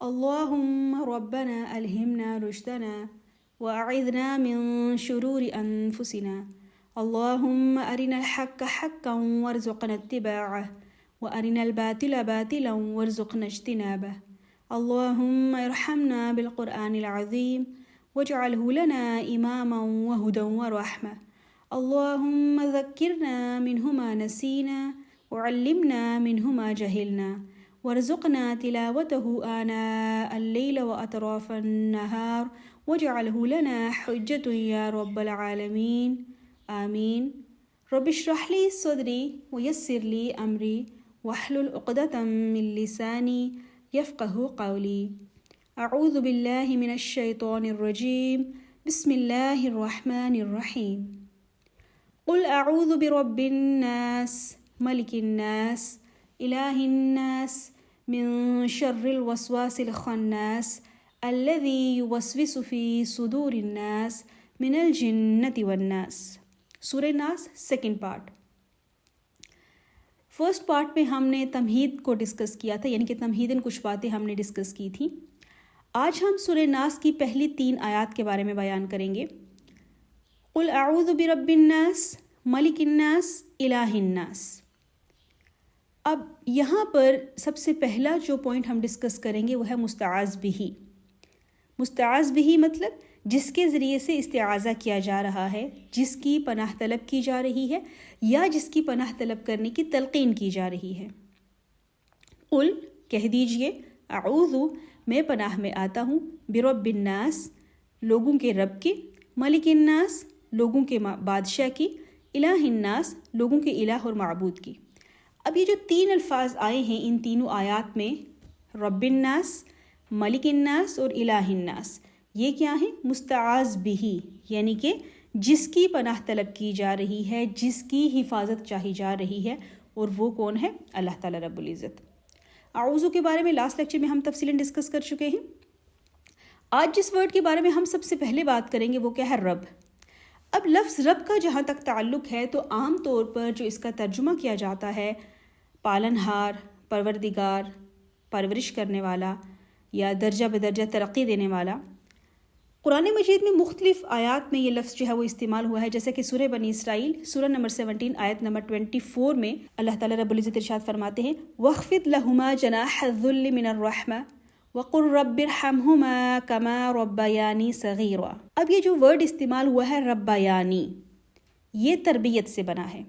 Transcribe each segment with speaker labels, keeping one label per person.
Speaker 1: اللهم ربنا ألهمنا رشدنا وأعذنا من شرور أنفسنا اللهم أرنا الحق حقا وارزقنا اتباعه وأرنا الباطل باطلا وارزقنا اجتنابه اللهم ارحمنا بالقرآن العظيم واجعله لنا إماما وهدى ورحمة اللهم ذكرنا منه ما نسينا وعلمنا منه ما جهلنا وارزقنا تلاوته آناء الليل وأطراف النهار واجعله لنا حجة يا رب العالمين آمين رب اشرح لي صدري ويسر لي أمري واحلل عقدة من لساني يفقه قولي أعوذ بالله من الشيطان الرجيم بسم الله الرحمن الرحيم قل أعوذ برب الناس ملك الناس إله الناس من شر الوسواس الخناس الذي يوسوس في صدور الناس من الجنة والناس. سورہ ناس سیکنڈ پارٹ. فرسٹ پارٹ میں ہم نے تمہید کو ڈسکس کیا تھا، یعنی کہ تمہیداً کچھ باتیں ہم نے ڈسکس کی تھیں. آج ہم سورہ ناس کی پہلی 3 آیات کے بارے میں بیان کریں گے. قل اعوذ برب الناس ملک الناس الہ الناس. اب یہاں پر سب سے پہلا جو پوائنٹ ہم ڈسکس کریں گے وہ ہے مستعاذ بہ. مستعاذ بہ مطلب جس کے ذریعے سے استعاذہ کیا جا رہا ہے، جس کی پناہ طلب کی جا رہی ہے یا جس کی پناہ طلب کرنے کی تلقین کی جا رہی ہے. قل کہہ دیجئے، اعوذ میں پناہ میں آتا ہوں، برب الناس لوگوں کے رب کی، ملک الناس لوگوں کے بادشاہ کی، الہ الناس لوگوں کے الہ اور معبود کی. اب یہ جو 3 الفاظ آئے ہیں ان تینوں آیات میں، رب الناس، ملک الناس اور الہ الناس، یہ کیا ہیں؟ مستعاذ بہ، یعنی کہ جس کی پناہ طلب کی جا رہی ہے، جس کی حفاظت چاہی جا رہی ہے، اور وہ کون ہے؟ اللہ تعالیٰ رب العزت. اعوذ کے بارے میں لاسٹ لیکچر میں ہم تفصیلاً ڈسکس کر چکے ہیں. آج جس ورڈ کے بارے میں ہم سب سے پہلے بات کریں گے وہ کیا ہے؟ رب. اب لفظ رب کا جہاں تک تعلق ہے تو عام طور پر جو اس کا ترجمہ کیا جاتا ہے پالنہار، پروردگار، پرورش کرنے والا یا درجہ بدرجہ ترقی دینے والا. قرآن مجید میں مختلف آیات میں یہ لفظ جو ہے وہ استعمال ہوا ہے، جیسے کہ سورہ بنی اسرائیل سورہ نمبر 17 آیت نمبر 24 میں اللہ تعالیٰ رب العزت ارشاد فرماتے ہیں وَاخْفِضْ لَهُمَا جَنَاحَ الذُّلِّ مِنَ الرَّحْمَةِ وَقُلْ رَبِّ ارْحَمْهُمَا كَمَا رَبَّيَانِي صَغِيرًا. اب یہ جو ورڈ استعمال ہوا ہے ربیانی، یہ تربیت سے بنا ہے.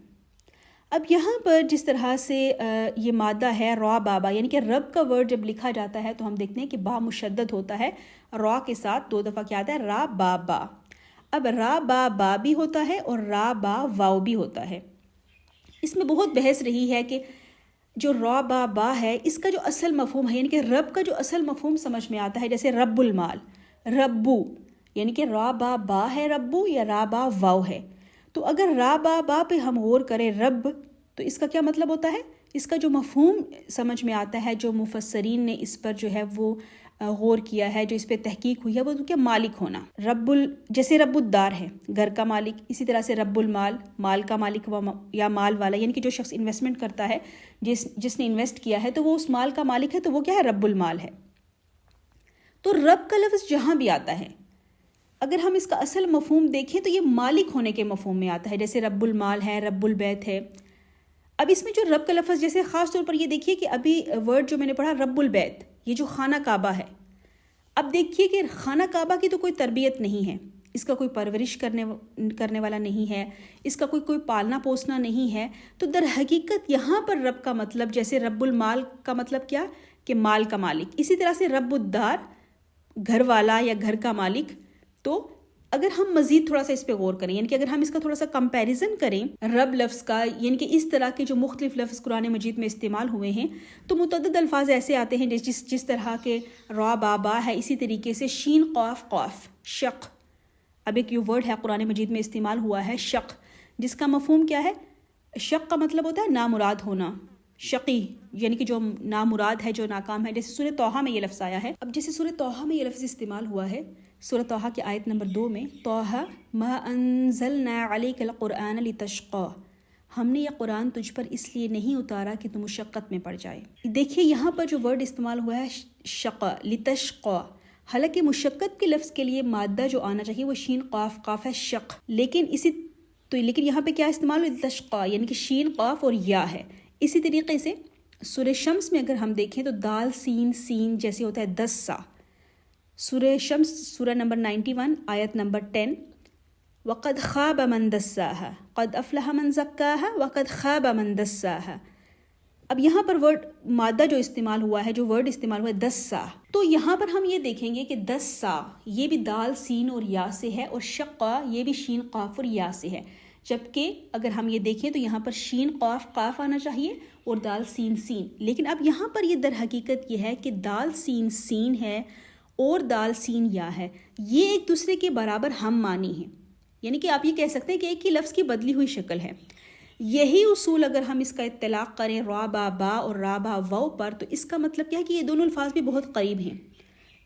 Speaker 1: اب یہاں پر جس طرح سے یہ مادہ ہے را بابا، یعنی کہ رب کا ورڈ جب لکھا جاتا ہے تو ہم دیکھتے ہیں کہ با مشدد ہوتا ہے، را کے ساتھ 2 دفعہ کیا آتا ہے؟ را بابا. اب را با بھی ہوتا ہے اور را با واو بھی ہوتا ہے. اس میں بہت بحث رہی ہے کہ جو را با ہے اس کا جو اصل مفہوم ہے، یعنی کہ رب کا جو اصل مفہوم سمجھ میں آتا ہے، جیسے رب المال، ربو، یعنی کہ را با ہے ربو یا را با واو ہے. تو اگر را با پہ ہم غور کریں رب، تو اس کا کیا مطلب ہوتا ہے؟ اس کا جو مفہوم سمجھ میں آتا ہے، جو مفسرین نے اس پر جو ہے وہ غور کیا ہے، جو اس پہ تحقیق ہوئی ہے، وہ کیا؟ مالک ہونا. جیسے رب الدار ہے گھر کا مالک، اسی طرح سے رب المال مال کا مالک یا مال والا، یعنی کہ جو شخص انویسٹمنٹ کرتا ہے، جس نے انویسٹ کیا ہے تو وہ اس مال کا مالک ہے، تو وہ کیا ہے؟ رب المال ہے. تو رب کا لفظ جہاں بھی آتا ہے اگر ہم اس کا اصل مفہوم دیکھیں تو یہ مالک ہونے کے مفہوم میں آتا ہے، جیسے رب المال ہے، رب البیت ہے. اب اس میں جو رب کا لفظ، جیسے خاص طور پر یہ دیکھیے کہ ابھی ورڈ جو میں نے پڑھا رب البیت، یہ جو خانہ کعبہ ہے. اب دیکھیے کہ خانہ کعبہ کی تو کوئی تربیت نہیں ہے، اس کا کوئی پرورش کرنے والا نہیں ہے، اس کا کوئی پالنا پوسنا نہیں ہے. تو در حقیقت یہاں پر رب کا مطلب، جیسے رب المال کا مطلب کیا کہ مال کا مالک، اسی طرح سے رب الدار گھر والا یا گھر کا مالک. تو اگر ہم مزید تھوڑا سا اس پہ غور کریں، یعنی کہ اگر ہم اس کا تھوڑا سا کمپیریزن کریں رب لفظ کا، یعنی کہ اس طرح کے جو مختلف لفظ قرآن مجید میں استعمال ہوئے ہیں تو متعدد الفاظ ایسے آتے ہیں جس طرح کے را بابا ہے، اسی طریقے سے شین قاف قاف شق. اب ایک یہ ورڈ ہے قرآن مجید میں استعمال ہوا ہے شق، جس کا مفہوم کیا ہے؟ شق کا مطلب ہوتا ہے نامراد ہونا، شقی یعنی کہ جو نامراد ہے، جو ناکام ہے. جیسے سورہ طٰہٰ میں یہ لفظ آیا ہے. اب جیسے سورہ طٰہٰ میں یہ لفظ استعمال ہوا ہے، سورہ طٰہٰ کی آیت نمبر 2 میں طٰہٰ ما انزلنا علیک القرآن لتشقیٰ، ہم نے یہ قرآن تجھ پر اس لیے نہیں اتارا کہ تم مشقت میں پڑ جائے. دیکھیے یہاں پر جو ورڈ استعمال ہوا ہے شقا، لتشقا، حالانکہ مشقت کے لفظ کے لیے مادہ جو آنا چاہیے وہ شین قاف قاف ہے شق، لیکن یہاں پہ کیا استعمال ہو لتشقا، یعنی کہ شین قاف اور یا ہے. اسی طریقے سے سورہ شمس میں اگر ہم دیکھیں تو دال سین سین جیسے ہوتا ہے دسا. سورہ شمس سورہ نمبر 91 آیت نمبر 10، وقد خاب من دساها قد افلح من زکاها وقد خاب من دساها. اب یہاں پر ورڈ مادہ جو استعمال ہوا ہے، جو ورڈ استعمال ہوا ہے دسا، تو یہاں پر ہم یہ دیکھیں گے کہ دسا یہ بھی دال سین اور یا سے ہے، اور شقا یہ بھی شین قاف اور یا سے ہے. جبکہ اگر ہم یہ دیکھیں تو یہاں پر شین قاف قاف آنا چاہیے اور دال سین سین، لیکن اب یہاں پر یہ در حقیقت یہ ہے کہ دال سین سین ہے اور دال سین یا ہے، یہ ایک دوسرے کے برابر ہم معنی ہیں. یعنی کہ آپ یہ کہہ سکتے ہیں کہ ایک ہی لفظ کی بدلی ہوئی شکل ہے. یہی اصول اگر ہم اس کا اطلاق کریں را با با اور را با واو پر، تو اس کا مطلب کیا ہے کہ یہ دونوں الفاظ بھی بہت قریب ہیں.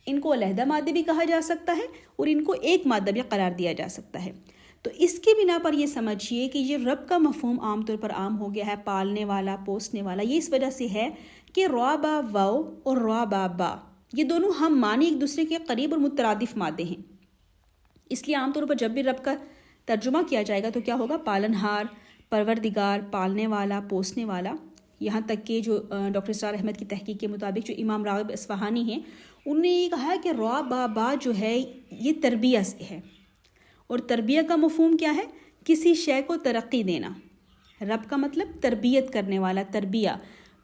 Speaker 1: ان کو علیحدہ مادے بھی کہا جا سکتا ہے اور ان کو ایک مادہ بھی قرار دیا جا سکتا ہے. تو اس کے بنا پر یہ سمجھیے کہ یہ رب کا مفہوم عام طور پر عام ہو گیا ہے، پالنے والا، پوسنے والا. یہ اس وجہ سے ہے کہ را با واو اور را با با یہ دونوں ہم معنی ایک دوسرے کے قریب اور مترادف مادے ہیں. اس لیے عام طور پر جب بھی رب کا ترجمہ کیا جائے گا تو کیا ہوگا؟ پالنہار، پروردگار، پالنے والا، پوسنے والا. یہاں تک کہ جو ڈاکٹر اسرار احمد کی تحقیق کے مطابق جو امام راغب اصفہانی ہیں، انہوں نے یہ کہا ہے کہ را با با جو ہے یہ تربیہ سے ہے، اور تربیہ کا مفہوم کیا ہے؟ کسی شے کو ترقی دینا. رب کا مطلب تربیت کرنے والا، تربیہ.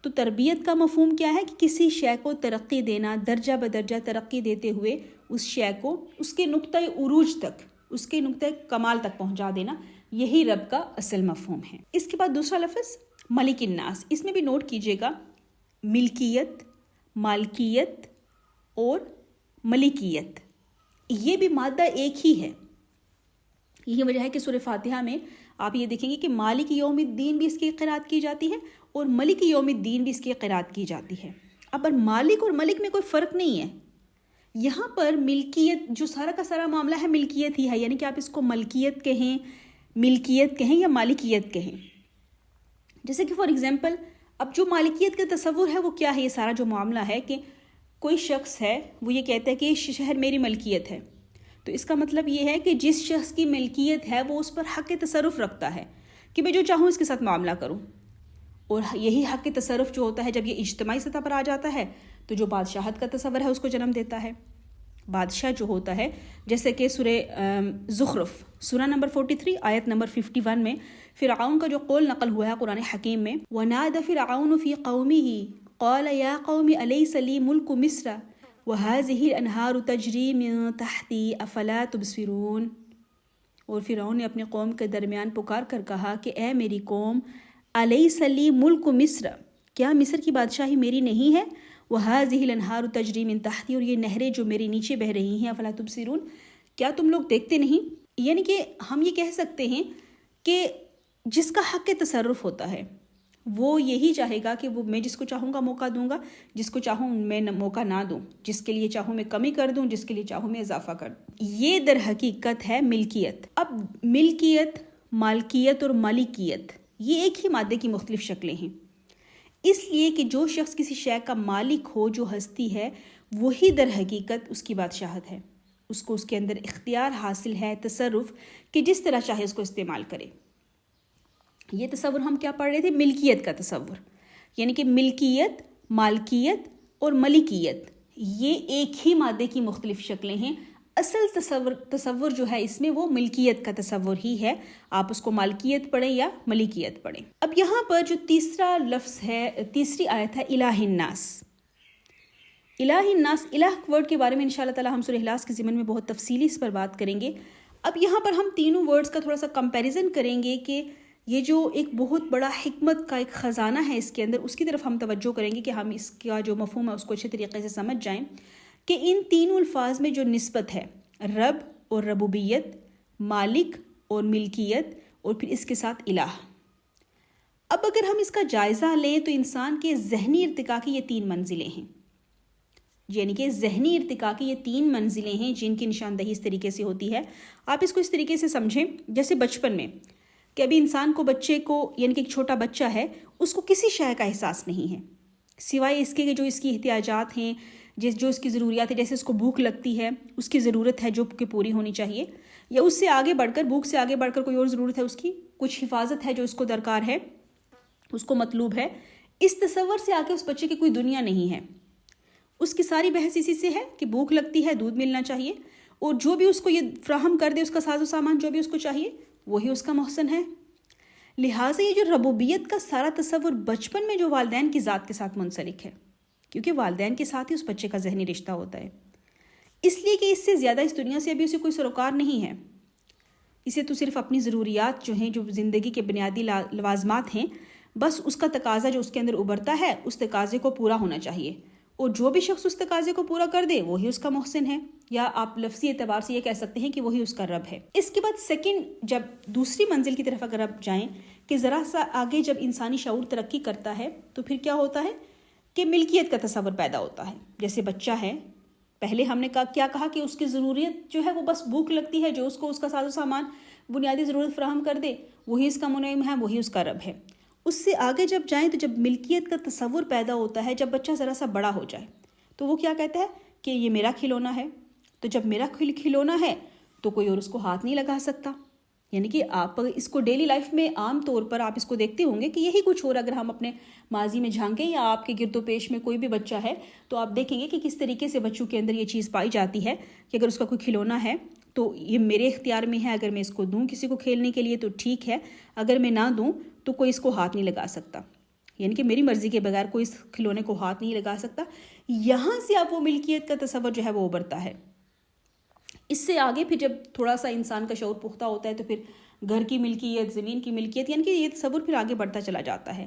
Speaker 1: تو تربیت کا مفہوم کیا ہے کہ کسی شے کو ترقی دینا، درجہ بدرجہ ترقی دیتے ہوئے اس شے کو اس کے نقطۂ عروج تک، اس کے نقطۂ کمال تک پہنچا دینا. یہی رب کا اصل مفہوم ہے. اس کے بعد دوسرا لفظ ملک الناس. اس میں بھی نوٹ کیجیے گا ملکیت، مالکیت اور ملکیت، یہ بھی مادہ ایک ہی ہے. یہی وجہ ہے کہ سورہ فاتحہ میں آپ یہ دیکھیں گے کہ مالک یوم الدین بھی اس کی قرات کی جاتی ہے اور ملک یوم الدین بھی اس کی قرات کی جاتی ہے. اب مالک اور ملک میں کوئی فرق نہیں ہے. یہاں پر ملکیت جو سارا کا سارا معاملہ ہے ملکیت ہی ہے، یعنی کہ آپ اس کو ملکیت کہیں، ملکیت کہیں یا مالکیت کہیں. جیسے کہ فار ایگزامپل اب جو مالکیت کا تصور ہے وہ کیا ہے؟ یہ سارا جو معاملہ ہے کہ کوئی شخص ہے وہ یہ کہتا ہے کہ یہ شہر میری ملکیت ہے. تو اس کا مطلب یہ ہے کہ جس شخص کی ملکیت ہے وہ اس پر حق تصرف رکھتا ہے کہ میں جو چاہوں اس کے ساتھ معاملہ کروں. اور یہی حق تصرف جو ہوتا ہے جب یہ اجتماعی سطح پر آ جاتا ہے تو جو بادشاہت کا تصور ہے اس کو جنم دیتا ہے. بادشاہ جو ہوتا ہے، جیسے کہ سورہ زخرف سورہ نمبر 43 آیت نمبر 51 میں فرعون کا جو قول نقل ہوا ہے قرآن حکیم میں، وَنَادَ فِرْعَوْنُ فِي قَوْمِهِ قَالَ يَا قَوْمِ أَلَيْسَ لِي مُلْكُ مِصْرَ وَهَٰذِهِ الْأَنْهَارُ تَجْرِي مِن تَحْتِي أَفَلَا تُبْصِرُونَ. اور فرعون نے اپنے قوم کے درمیان پکار کر کہا کہ اے میری قوم، أَلَيْسَ لِي مُلْكُ مِصْرَ، کیا مصر کی بادشاہی میری نہیں ہے؟ وَهَٰذِهِ الْأَنْهَارُ تَجْرِي مِن تَحْتِي، اور یہ نہریں جو میرے نیچے بہہ رہی ہیں، أَفَلَا تُبْصِرُونَ، کیا تم لوگ دیکھتے نہیں؟ یعنی کہ ہم یہ کہہ سکتے ہیں کہ جس کا حق تصرف ہوتا ہے وہ یہی چاہے گا کہ وہ میں جس کو چاہوں گا موقع دوں گا، جس کو چاہوں میں موقع نہ دوں، جس کے لیے چاہوں میں کمی کر دوں، جس کے لیے چاہوں میں اضافہ کر دوں. یہ در حقیقت ہے ملکیت. اب ملکیت، مالکیت اور مالکیت یہ ایک ہی مادے کی مختلف شکلیں ہیں. اس لیے کہ جو شخص کسی شے کا مالک ہو، جو ہستی ہے، وہی در حقیقت اس کی بادشاہت ہے. اس کو اس کے اندر اختیار حاصل ہے، تصرف، کہ جس طرح چاہے اس کو استعمال کرے. یہ تصور ہم کیا پڑھ رہے تھے؟ ملکیت کا تصور. یعنی کہ ملکیت، مالکیت اور ملکیت یہ ایک ہی مادے کی مختلف شکلیں ہیں. اصل تصور جو ہے اس میں وہ ملکیت کا تصور ہی ہے. آپ اس کو مالکیت پڑھیں یا ملکیت پڑھیں. اب یہاں پر جو تیسرا لفظ ہے، تیسری آیت ہے الہ الناس. الہ الناس، الہ ورڈ کے بارے میں انشاءاللہ تعالی ہم سورہ اخلاص کے ضمن میں بہت تفصیلی اس پر بات کریں گے. اب یہاں پر ہم تینوں ورڈز کا تھوڑا سا کمپیریزن کریں گے کہ یہ جو ایک بہت بڑا حکمت کا ایک خزانہ ہے اس کے اندر، اس کی طرف ہم توجہ کریں گے کہ ہم اس کا جو مفہوم ہے اس کو اچھے طریقے سے سمجھ جائیں کہ ان تینوں الفاظ میں جو نسبت ہے، رب اور ربوبیت، مالک اور ملکیت، اور پھر اس کے ساتھ الہ. اب اگر ہم اس کا جائزہ لیں تو انسان کے ذہنی ارتقاء کی یہ 3 منزلیں ہیں. یعنی کہ ذہنی ارتقاء کی یہ 3 منزلیں ہیں جن کی نشاندہی اس طریقے سے ہوتی ہے. آپ اس کو اس طریقے سے سمجھیں جیسے بچپن میں کہ ابھی انسان کو بچے کو یعنی کہ ایک چھوٹا بچہ ہے اس کو کسی شے کا احساس نہیں ہے سوائے اس کے کہ جو اس کی احتیاجات ہیں جو اس کی ضروریات ہیں، جیسے اس کو بھوک لگتی ہے اس کی ضرورت ہے جو کہ پوری ہونی چاہیے، یا اس سے آگے بڑھ کر بھوک سے آگے بڑھ کر کوئی اور ضرورت ہے، اس کی کچھ حفاظت ہے جو اس کو درکار ہے، اس کو مطلوب ہے۔ اس تصور سے آگے اس بچے کی کوئی دنیا نہیں ہے۔ اس کی ساری بحث اسی سے ہے کہ بھوک لگتی ہے، دودھ ملنا چاہیے، اور جو بھی اس کو یہ فراہم کر دے، اس کا ساز و سامان جو بھی اس کو چاہیے وہی اس کا محسن ہے۔ لہٰذا یہ جو ربوبیت کا سارا تصور بچپن میں جو والدین کی ذات کے ساتھ منسلک ہے، کیونکہ والدین کے ساتھ ہی اس بچے کا ذہنی رشتہ ہوتا ہے، اس لیے کہ اس سے زیادہ اس دنیا سے ابھی اسے کوئی سروکار نہیں ہے۔ اسے تو صرف اپنی ضروریات جو ہیں، جو زندگی کے بنیادی لوازمات ہیں، بس اس کا تقاضا جو اس کے اندر ابھرتا ہے اس تقاضے کو پورا ہونا چاہیے، اور جو بھی شخص اس تقاضے کو پورا کر دے وہی اس کا محسن ہے، یا آپ لفظی اعتبار سے یہ کہہ سکتے ہیں کہ وہی اس کا رب ہے۔ اس کے بعد سیکنڈ، جب دوسری منزل کی طرف اگر آپ جائیں کہ ذرا سا آگے جب انسانی شعور ترقی کرتا ہے تو پھر کیا ہوتا ہے کہ ملکیت کا تصور پیدا ہوتا ہے۔ جیسے بچہ ہے، پہلے ہم نے کیا کہا کہ اس کی ضروریت جو ہے وہ بس بھوک لگتی ہے، جو اس کو اس کا ساز و سامان بنیادی ضرورت فراہم کر دے وہی اس کا منعم ہے، وہی اس کا رب ہے۔ اس سے آگے جب جائیں تو جب ملکیت کا تصور پیدا ہوتا ہے، جب بچہ ذرا سا بڑا ہو جائے تو وہ کیا کہتا ہے کہ یہ میرا کھلونا ہے، تو جب میرا کھلونا ہے تو کوئی اور اس کو ہاتھ نہیں لگا سکتا۔ یعنی کہ آپ اس کو ڈیلی لائف میں عام طور پر آپ اس کو دیکھتے ہوں گے کہ یہی کچھ ہو رہا ہے۔ اگر ہم اپنے ماضی میں جھانکیں یا آپ کے گرد و پیش میں کوئی بھی بچہ ہے تو آپ دیکھیں گے کہ کس طریقے سے بچوں کے اندر یہ چیز پائی جاتی ہے کہ اگر اس کا کوئی کھلونا ہے تو یہ میرے اختیار میں ہے، اگر میں اس کو دوں کسی کو کھیلنے کے لیے تو ٹھیک ہے، اگر میں نہ دوں تو کوئی اس کو ہاتھ نہیں لگا سکتا، یعنی کہ میری مرضی کے بغیر کوئی اس کھلونے کو ہاتھ نہیں لگا سکتا۔ یہاں سے آپ وہ ملکیت کا تصور جو ہے وہ ابھرتا ہے۔ اس سے آگے پھر جب تھوڑا سا انسان کا شعور پختہ ہوتا ہے تو پھر گھر کی ملکیت، زمین کی ملکیت، یعنی کہ یہ تصور پھر آگے بڑھتا چلا جاتا ہے۔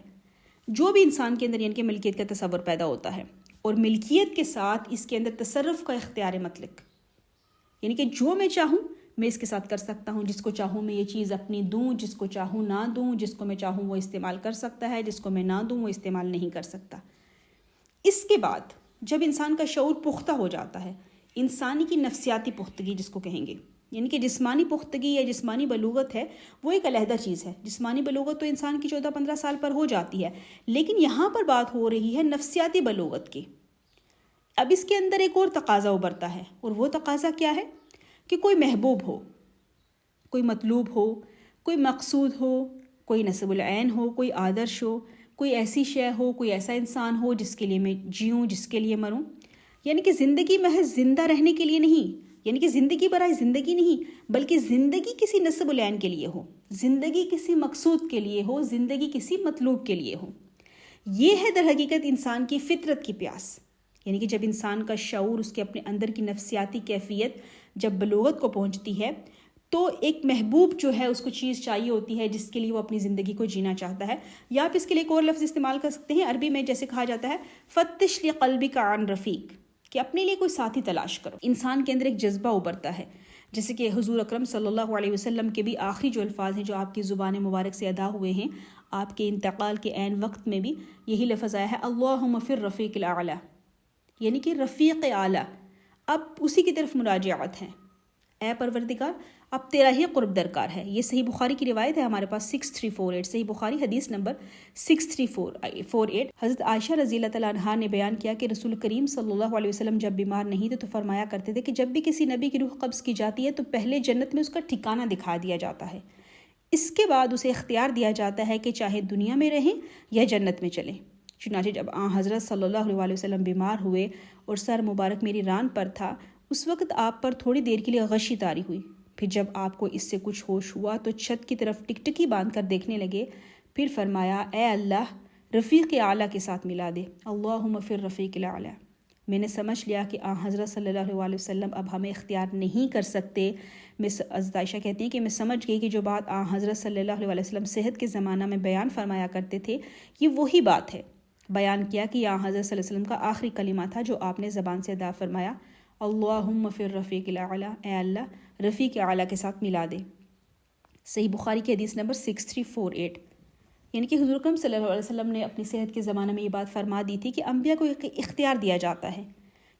Speaker 1: جو بھی انسان کے اندر یعنی کہ ملکیت کا تصور پیدا ہوتا ہے، اور ملکیت کے ساتھ اس کے اندر تصرف کا اختیار مطلق، یعنی کہ جو میں چاہوں میں اس کے ساتھ کر سکتا ہوں، جس کو چاہوں میں یہ چیز اپنی دوں، جس کو چاہوں نہ دوں، جس کو میں چاہوں وہ استعمال کر سکتا ہے، جس کو میں نہ دوں وہ استعمال نہیں کر سکتا۔ اس کے بعد جب انسان کا شعور پختہ ہو جاتا ہے، انسانی کی نفسیاتی پختگی جس کو کہیں گے، یعنی کہ جسمانی پختگی یا جسمانی بلوغت ہے وہ ایک علیحدہ چیز ہے۔ جسمانی بلوغت تو انسان کی 14-15 سال پر ہو جاتی ہے، لیکن یہاں پر بات ہو رہی ہے نفسیاتی بلوغت کی۔ اب اس کے اندر ایک اور تقاضا ابھرتا ہے، اور وہ تقاضا کیا ہے کہ کوئی محبوب ہو، کوئی مطلوب ہو، کوئی مقصود ہو، کوئی نصب العین ہو، کوئی آدرش ہو، کوئی ایسی شے ہو، کوئی ایسا انسان ہو جس کے لیے میں جیوں، جس کے لیے مروں۔ یعنی کہ زندگی محض زندہ رہنے کے لیے نہیں، یعنی کہ زندگی برائے زندگی نہیں، بلکہ زندگی کسی نصب العین کے لیے ہو، زندگی کسی مقصود کے لیے ہو، زندگی کسی مطلوب کے لیے ہو۔ یہ ہے در حقیقت انسان کی فطرت کی پیاس، یعنی کہ جب انسان کا شعور، اس کے اپنے اندر کی نفسیاتی کیفیت جب بلوغت کو پہنچتی ہے تو ایک محبوب جو ہے اس کو چیز چاہیے ہوتی ہے جس کے لیے وہ اپنی زندگی کو جینا چاہتا ہے۔ یا آپ اس کے لیے ایک اور لفظ استعمال کر سکتے ہیں، عربی میں جیسے کہا جاتا ہے فتش لقلبک عن رفیق، کہ اپنے لیے کوئی ساتھی تلاش کرو۔ انسان کے اندر ایک جذبہ ابھرتا ہے، جیسے کہ حضور اکرم صلی اللہ علیہ وسلم کے بھی آخری جو الفاظ ہیں جو آپ کی زبان مبارک سے ادا ہوئے ہیں، آپ کے انتقال کے عین وقت میں بھی یہی لفظ آیا ہے، اللہم فی الرفیق الاعلی، یعنی کہ رفیق اعلیٰ۔ اب اسی کی طرف مراجعت ہے، اے پروردگار اب تیرا ہی قرب درکار ہے۔ یہ صحیح بخاری کی روایت ہے ہمارے پاس 6348، صحیح بخاری حدیث نمبر 6348۔ حضرت عائشہ رضی اللہ تعالیٰ عنہا نے بیان کیا کہ رسول کریم صلی اللہ علیہ وسلم جب بیمار نہیں تھے تو فرمایا کرتے تھے کہ جب بھی کسی نبی کی روح قبض کی جاتی ہے تو پہلے جنت میں اس کا ٹھکانہ دکھا دیا جاتا ہے، اس کے بعد اسے اختیار دیا جاتا ہے کہ چاہے دنیا میں رہیں یا جنت میں چلیں۔ چنانچہ جب حضرت صلی اللہ علیہ وسلم بیمار ہوئے اور سر مبارک میری ران پر تھا، اس وقت آپ پر تھوڑی دیر کے لیے غشی طاری ہوئی، پھر جب آپ کو اس سے کچھ ہوش ہوا تو چھت کی طرف ٹکٹکی باندھ کر دیکھنے لگے، پھر فرمایا اے اللہ رفیق اعلیٰ کے ساتھ ملا دے، اللہم فی الرفیق الاعلیٰ۔ میں نے سمجھ لیا کہ حضرت صلی اللہ علیہ وسلم اب ہمیں اختیار نہیں کر سکتے۔ حضرت عائشہ کہتی ہیں کہ میں سمجھ گئی کہ جو بات حضرت صلی اللہ علیہ وسلم صحت کے زمانہ میں بیان فرمایا کرتے تھے یہ وہی بات ہے۔ بیان کیا کہ حضرت صلی اللہ علیہ وسلم کا آخری کلمہ تھا جو آپ نے زبان سے ادا فرمایا، اللہم فی الرفیق الاعلیٰ، اے اللہ رفیق اعلیٰ کے ساتھ ملا دے۔ صحیح بخاری کی حدیث نمبر 6348۔ یعنی کہ حضور اکرم صلی اللہ علیہ وسلم نے اپنی صحت کے زمانے میں یہ بات فرما دی تھی کہ انبیاء کو اختیار دیا جاتا ہے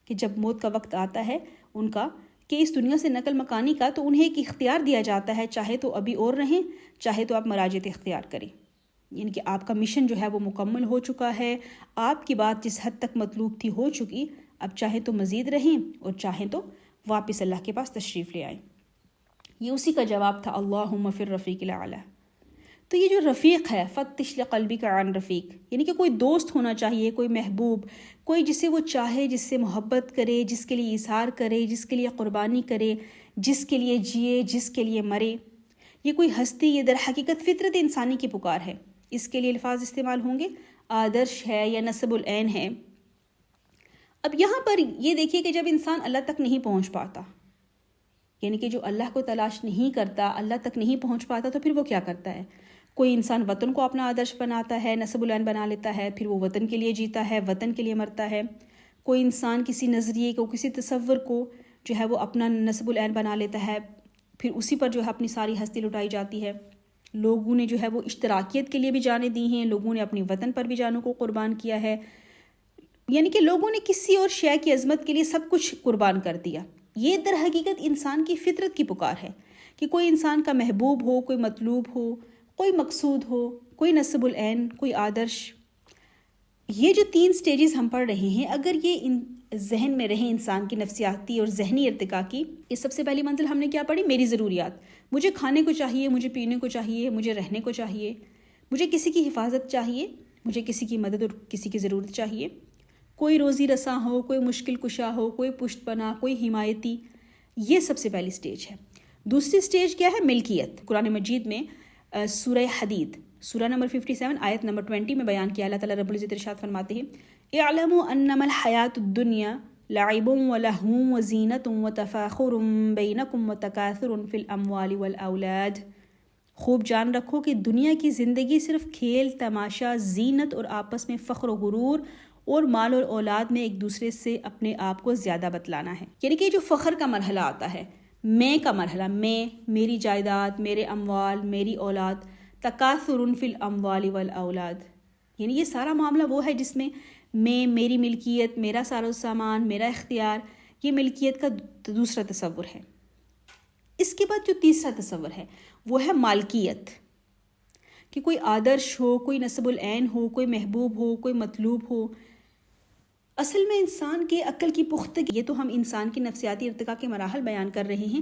Speaker 1: کہ جب موت کا وقت آتا ہے ان کا کہ اس دنیا سے نقل مکانی کا، تو انہیں ایک اختیار دیا جاتا ہے، چاہے تو ابھی اور رہیں، چاہے تو آپ مراجعت اختیار کریں. یعنی کہ آپ کا مشن جو ہے وہ مکمل ہو چکا ہے، آپ کی بات جس حد تک مطلوب تھی ہو چکی، اب چاہے تو مزید رہیں اور چاہیں تو واپس اللہ کے پاس تشریف لے آئیں. یہ اسی کا جواب تھا اللہم فی الرفیق الاعلی. تو یہ جو رفیق ہے، فتش لقلبک عن رفیق، یعنی کہ کوئی دوست ہونا چاہیے، کوئی محبوب، کوئی جسے وہ چاہے، جس سے محبت کرے، جس کے لیے اظہار کرے، جس کے لیے قربانی کرے، جس کے لیے جیے، جس کے لیے مرے. یہ کوئی ہستی، یہ در حقیقت فطرت انسانی کی پکار ہے. اس کے لیے الفاظ استعمال ہوں گے آدرش ہے یا نسب العین ہے. اب یہاں پر یہ دیکھیے کہ جب انسان اللہ تک نہیں پہنچ پاتا، یعنی کہ جو اللہ کو تلاش نہیں کرتا، اللہ تک نہیں پہنچ پاتا، تو پھر وہ کیا کرتا ہے؟ کوئی انسان وطن کو اپنا آدرش بناتا ہے، نسب العین بنا لیتا ہے، پھر وہ وطن کے لیے جیتا ہے، وطن کے لیے مرتا ہے. کوئی انسان کسی نظریے کو، کسی تصور کو جو ہے وہ اپنا نسب العین بنا لیتا ہے، پھر اسی پر جو ہے اپنی ساری ہستی لٹائی جاتی ہے. لوگوں نے جو ہے وہ اشتراکیت کے لیے بھی جانیں دی ہیں، لوگوں نے اپنی وطن پر بھی جانوں کو قربان کیا ہے. یعنی کہ لوگوں نے کسی اور شے کی عظمت کے لیے سب کچھ قربان کر دیا. یہ در حقیقت انسان کی فطرت کی پکار ہے کہ کوئی انسان کا محبوب ہو، کوئی مطلوب ہو، کوئی مقصود ہو، کوئی نسب العین، کوئی آدرش. یہ جو 3 سٹیجز ہم پڑھ رہے ہیں، اگر یہ ذہن میں رہیں انسان کی نفسیاتی اور ذہنی ارتقاء کی. یہ سب سے پہلی منزل ہم نے کیا پڑھی؟ میری ضروریات. مجھے کھانے کو چاہیے، مجھے پینے کو چاہیے، مجھے رہنے کو چاہیے، مجھے کسی کی حفاظت چاہیے، مجھے کسی کی مدد اور کسی کی ضرورت چاہیے. کوئی روزی رساں ہو، کوئی مشکل کشا ہو، کوئی پشت پناہ، کوئی حمایتی. یہ سب سے پہلی سٹیج ہے. دوسری سٹیج کیا ہے؟ ملکیت. قرآن مجید میں سورہ حدید سورہ نمبر 57 آیت نمبر 20 میں بیان کیا. اللہ تعالیٰ رب العزت ارشاد فرماتے ہیں اعلموا انما الحیات الدنیا لعب ولہو وزینت وتفاخر بینکم وتکاثر فی الاموال والاولاد. خوب جان رکھو کہ دنیا کی زندگی صرف کھیل تماشا، زینت اور آپس میں فخر و غرور اور مال اور اولاد میں ایک دوسرے سے اپنے آپ کو زیادہ بتلانا ہے. یعنی کہ جو فخر کا مرحلہ آتا ہے، میں کا مرحلہ، میں، میری جائیداد، میرے اموال، میری اولاد. تکاثر فی الاموال والاولاد، یعنی یہ سارا معاملہ وہ ہے جس میں میں، میری ملکیت، میرا سارا سامان، میرا اختیار، یہ ملکیت کا دوسرا تصور ہے. اس کے بعد جو تیسرا تصور ہے وہ ہے مالکیت، کہ کوئی آدرش ہو، کوئی نسب العین ہو، کوئی محبوب ہو، کوئی مطلوب ہو. اصل میں انسان کے عقل کی پختگی، یہ تو ہم انسان کی نفسیاتی ارتقاء کے مراحل بیان کر رہے ہیں.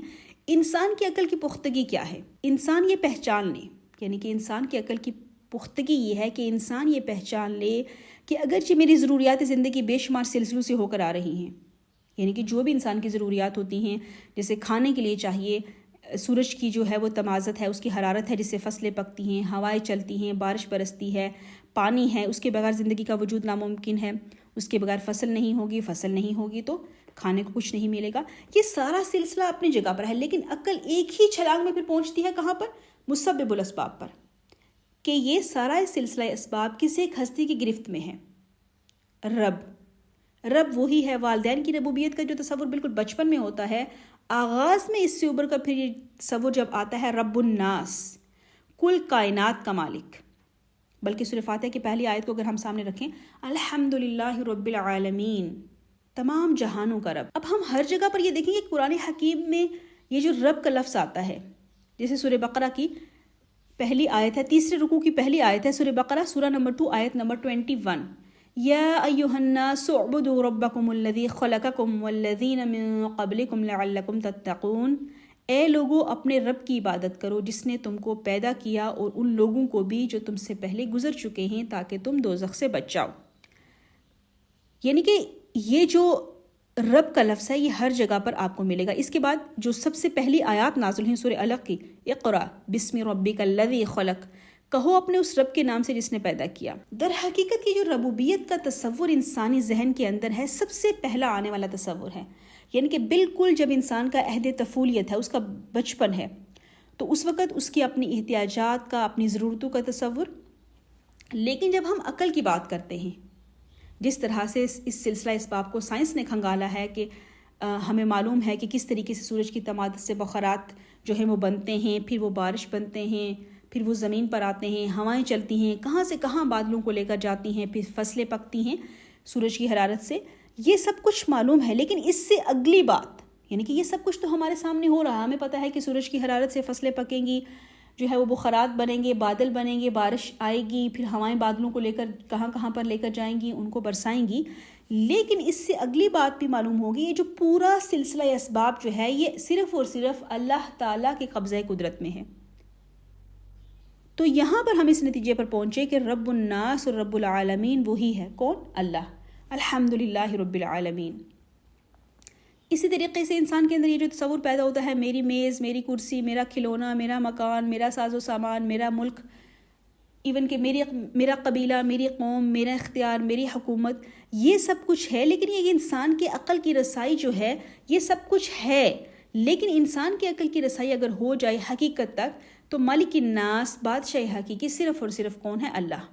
Speaker 1: انسان کی عقل کی پختگی کیا ہے؟ انسان یہ پہچان لے، یعنی کہ انسان کی عقل کی پختگی یہ ہے کہ انسان یہ پہچان لے کہ اگرچہ میری ضروریات زندگی بے شمار سلسلوں سے ہو کر آ رہی ہیں، یعنی کہ جو بھی انسان کی ضروریات ہوتی ہیں، جیسے کھانے کے لیے چاہیے، سورج کی جو ہے وہ تمازت ہے، اس کی حرارت ہے جس سے فصلیں پکتی ہیں، ہوائیں چلتی ہیں، بارش برستی ہے، پانی ہے، اس کے بغیر زندگی کا وجود ناممکن ہے. اس کے بغیر فصل نہیں ہوگی، فصل نہیں ہوگی تو کھانے کو کچھ نہیں ملے گا. یہ سارا سلسلہ اپنی جگہ پر ہے، لیکن عقل ایک ہی چھلانگ میں پھر پہنچتی ہے کہاں پر؟ مسبب الاسباب پر، کہ یہ سارا سلسلہ اسباب کسی ایک ہستی کی گرفت میں ہے. رب وہی ہے. والدین کی ربوبیت کا جو تصور بالکل بچپن میں ہوتا ہے، آغاز میں اس سے ابھر کر پھر یہ تصور جب آتا ہے رب الناس، کل کائنات کا مالک. بلکہ سورہ فاتحہ کی پہلی آیت کو اگر ہم سامنے رکھیں، الحمدللہ رب العالمین، تمام جہانوں کا رب. اب ہم ہر جگہ پر یہ دیکھیں گے قرآن حکیم میں یہ جو رب کا لفظ آتا ہے، جیسے سورہ بقرہ کی پہلی آیت ہے، تیسرے رکوع کی پہلی آیت ہے سورہ بقرہ، سورہ نمبر 2 آیت نمبر 21. یا ایھا الناس اعبدوا ربکم الذی خلقکم والذین من قبلکم لعلکم تتقون. اے لوگو اپنے رب کی عبادت کرو جس نے تم کو پیدا کیا اور ان لوگوں کو بھی جو تم سے پہلے گزر چکے ہیں تاکہ تم دوزخ سے بچ جاؤ. یعنی کہ یہ جو رب کا لفظ ہے یہ ہر جگہ پر آپ کو ملے گا. اس کے بعد جو سب سے پہلی آیات نازل ہیں سورہ علق کی، اقرا بسم ربک الذی خلق، کہو اپنے اس رب کے نام سے جس نے پیدا کیا. در حقیقت یہ جو ربوبیت کا تصور انسانی ذہن کے اندر ہے، سب سے پہلا آنے والا تصور ہے. یعنی کہ بالکل جب انسان کا عہد طفولیت ہے، اس کا بچپن ہے، تو اس وقت اس کی اپنی احتیاجات کا، اپنی ضرورتوں کا تصور. لیکن جب ہم عقل کی بات کرتے ہیں، جس طرح سے اس سلسلہ اسباب کو سائنس نے کھنگالا ہے کہ ہمیں معلوم ہے کہ کس طریقے سے سورج کی تمادت سے بخارات جو ہیں وہ بنتے ہیں، پھر وہ بارش بنتے ہیں، پھر وہ زمین پر آتے ہیں، ہوائیں چلتی ہیں، کہاں سے کہاں بادلوں کو لے کر جاتی ہیں، پھر فصلیں پکتی ہیں سورج کی حرارت سے. یہ سب کچھ معلوم ہے، لیکن اس سے اگلی بات، یعنی کہ یہ سب کچھ تو ہمارے سامنے ہو رہا ہے. ہمیں پتہ ہے کہ سورج کی حرارت سے فصلیں پکیں گی، جو ہے وہ بخارات بنیں گے، بادل بنیں گے، بارش آئے گی، پھر ہوائیں بادلوں کو لے کر کہاں کہاں پر لے کر جائیں گی، ان کو برسائیں گی. لیکن اس سے اگلی بات بھی معلوم ہوگی، یہ جو پورا سلسلہ اسباب جو ہے یہ صرف اور صرف اللہ تعالیٰ کے قبضۂ قدرت میں ہے. تو یہاں پر ہم اس نتیجے پر پہنچے کہ رب الناس اور رب العالمین وہی ہے. کون؟ اللہ. الحمدللہ رب العالمین. اسی طریقے سے انسان کے اندر یہ جو تصور پیدا ہوتا ہے، میری میز، میری کرسی، میرا کھلونا، میرا مکان، میرا ساز و سامان، میرا ملک، ایون کہ میرا قبیلہ، میری قوم، میرا اختیار، میری حکومت، یہ سب کچھ ہے. لیکن یہ انسان کے عقل کی رسائی جو ہے یہ سب کچھ ہے. لیکن انسان کی عقل کی رسائی اگر ہو جائے حقیقت تک تو مالک الناس، بادشاہ حقیقی صرف اور صرف کون ہے؟ اللہ.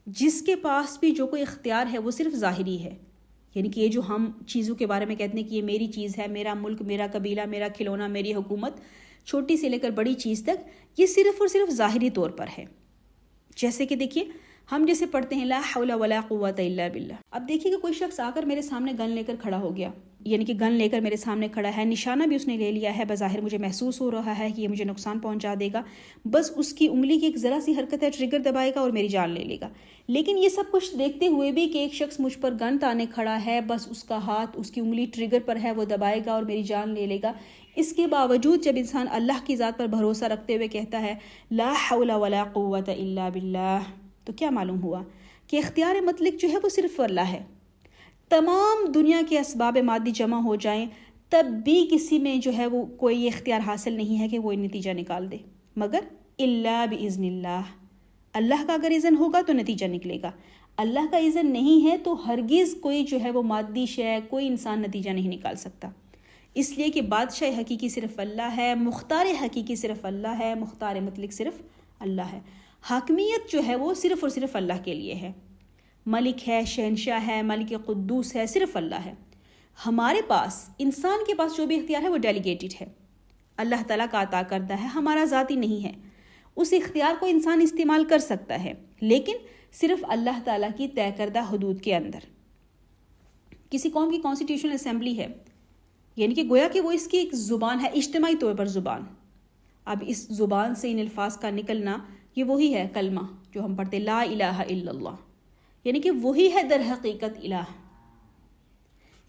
Speaker 1: جس کے پاس بھی جو کوئی اختیار ہے وہ صرف ظاہری ہے. یعنی کہ یہ جو ہم چیزوں کے بارے میں کہتے ہیں کہ یہ میری چیز ہے، میرا ملک، میرا قبیلہ، میرا کھلونا، میری حکومت، چھوٹی سے لے کر بڑی چیز تک، یہ صرف اور صرف ظاہری طور پر ہے. جیسے کہ دیکھیے ہم جیسے پڑھتے ہیں لا حول ولا قوت الا باللہ. اب دیکھیے کہ کوئی شخص آ کر میرے سامنے گن لے کر کھڑا ہو گیا، یعنی کہ گن لے کر میرے سامنے کھڑا ہے، نشانہ بھی اس نے لے لیا ہے، بظاہر مجھے محسوس ہو رہا ہے کہ یہ مجھے نقصان پہنچا دے گا، بس اس کی انگلی کی ایک ذرا سی حرکت ہے، ٹریگر دبائے گا اور میری جان لے لے گا. لیکن یہ سب کچھ دیکھتے ہوئے بھی کہ ایک شخص مجھ پر گن تانے کھڑا ہے، بس اس کا ہاتھ اس کی انگلی ٹریگر پر ہے، وہ دبائے گا اور میری جان لے لے گا. اس کے باوجود جب انسان اللہ کی ذات پر بھروسہ رکھتے ہوئے کہتا ہے لا حول ولا قوت الا باللہ، تو کیا معلوم ہوا کہ اختیار مطلق جو ہے وہ صرف اللہ ہے. تمام دنیا کے اسباب مادی جمع ہو جائیں تب بھی کسی میں جو ہے وہ کوئی اختیار حاصل نہیں ہے کہ وہ نتیجہ نکال دے، مگر الا باذن اللہ. اللہ کا اگر اذن ہوگا تو نتیجہ نکلے گا، اللہ کا اذن نہیں ہے تو ہرگز کوئی جو ہے وہ مادی شے، کوئی انسان نتیجہ نہیں نکال سکتا. اس لیے کہ بادشاہ حقیقی صرف اللہ ہے، مختار حقیقی صرف اللہ ہے، مختار مطلق صرف اللہ ہے. حاکمیت جو ہے وہ صرف اور صرف اللہ کے لیے ہے. ملک ہے، شہنشاہ ہے، ملک قدوس ہے، صرف اللہ ہے. ہمارے پاس، انسان کے پاس جو بھی اختیار ہے وہ ڈیلیگیٹڈ ہے، اللہ تعالیٰ کا عطا کردہ ہے، ہمارا ذاتی نہیں ہے. اس اختیار کو انسان استعمال کر سکتا ہے لیکن صرف اللہ تعالیٰ کی طے کردہ حدود کے اندر. کسی قوم کی کانسٹیٹیوشنل اسمبلی ہے، یعنی کہ گویا کہ وہ اس کی ایک زبان ہے، اجتماعی طور پر زبان. اب اس زبان سے ان الفاظ کا نکلنا یہ وہی ہے کلمہ جو ہم پڑھتے لا الہ الا اللہ، یعنی کہ وہی ہے در حقیقت الہ.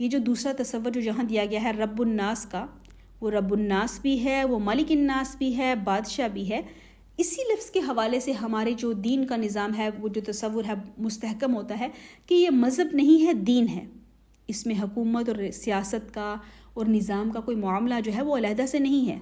Speaker 1: یہ جو دوسرا تصور جو جہاں دیا گیا ہے رب الناس کا، وہ رب الناس بھی ہے، وہ ملک الناس بھی ہے، بادشاہ بھی ہے. اسی لفظ کے حوالے سے ہمارے جو دین کا نظام ہے، وہ جو تصور ہے مستحکم ہوتا ہے کہ یہ مذہب نہیں ہے، دین ہے. اس میں حکومت اور سیاست کا اور نظام کا کوئی معاملہ جو ہے وہ علیحدہ سے نہیں ہے.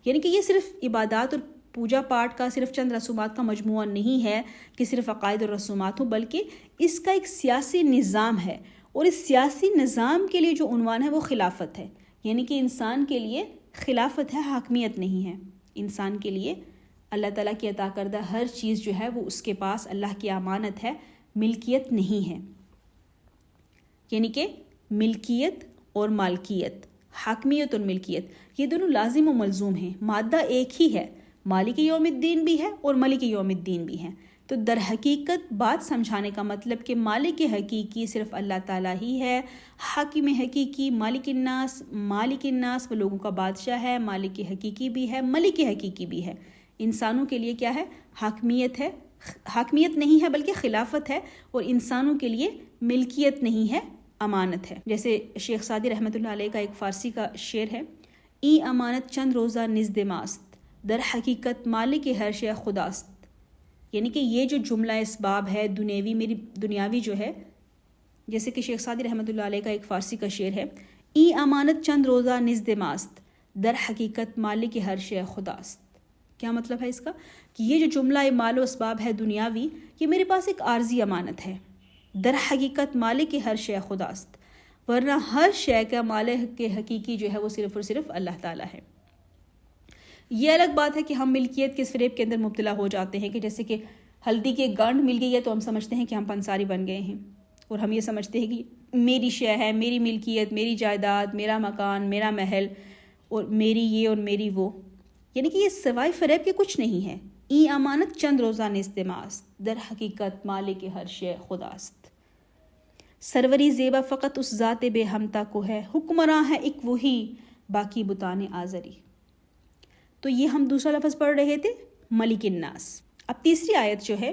Speaker 1: یعنی کہ یہ صرف عبادات اور پوجا پاٹ کا صرف چند رسومات کا مجموعہ نہیں ہے کہ صرف عقائد اور رسومات ہوں، بلکہ اس کا ایک سیاسی نظام ہے. اور اس سیاسی نظام کے لیے جو عنوان ہے وہ خلافت ہے. یعنی کہ انسان کے لیے خلافت ہے، حاکمیت نہیں ہے. انسان کے لیے اللہ تعالیٰ کی عطا کردہ ہر چیز جو ہے وہ اس کے پاس اللہ کی امانت ہے، ملکیت نہیں ہے. یعنی کہ ملکیت اور مالکیت، حاکمیت اور ملکیت، یہ دونوں لازم و ملزوم ہیں. مادہ ایک ہی ہے، مالک یوم الدین بھی ہے اور ملک یوم الدین بھی ہے. تو در حقیقت بات سمجھانے کا مطلب کہ مالک حقیقی صرف اللہ تعالیٰ ہی ہے، حاکم حقیقی مالک الناس وہ لوگوں کا بادشاہ ہے، مالک حقیقی بھی ہے، ملک حقیقی بھی ہے. انسانوں کے لیے کیا ہے؟ حاکمیت ہے، حاکمیت نہیں ہے بلکہ خلافت ہے، اور انسانوں کے لیے ملکیت نہیں ہے، امانت ہے. جیسے شیخ سعدی رحمۃ اللہ علیہ کا ایک فارسی کا شعر ہے، ای امانت چند روزہ نزد ماست، در حقیقت مالک ہر شے خداست. یعنی کہ یہ جو جملہ اسباب ہے دنیاوی، میری دنیاوی جو ہے، جیسے کہ شیخ سعدی رحمۃ اللہ علیہ کا ایک فارسی کا شعر ہے، ای امانت چند روزہ نزد ماست، در حقیقت مالک ہر شے خداست. کیا مطلب ہے اس کا؟ کہ یہ جو جملہ مال و اسباب ہے دنیاوی، یہ میرے پاس ایک عارضی امانت ہے، در حقیقت مالک ہر شے خداست، ورنہ ہر شے کا مالک کے حقیقی جو ہے وہ صرف اور صرف اللہ تعالیٰ ہے. یہ الگ بات ہے کہ ہم ملکیت کے اس فریب کے اندر مبتلا ہو جاتے ہیں کہ جیسے کہ ہلدی کی گانڈ مل گئی ہے تو ہم سمجھتے ہیں کہ ہم پنساری بن گئے ہیں، اور ہم یہ سمجھتے ہیں کہ میری شے ہے، میری ملکیت، میری جائیداد، میرا مکان، میرا محل، اور میری یہ اور میری وہ. یعنی کہ یہ سوائے فریب کے کچھ نہیں ہے. ای امانت چند روزہ نزد ماست، در حقیقت مالک ہر شے خداست. سروری زیبا فقط اس ذات بے ہمتا کو ہے، حکمراں ہے ایک وہی باقی بتانے آزری۔ تو یہ ہم دوسرا لفظ پڑھ رہے تھے ملک الناس۔ اب تیسری آیت جو ہے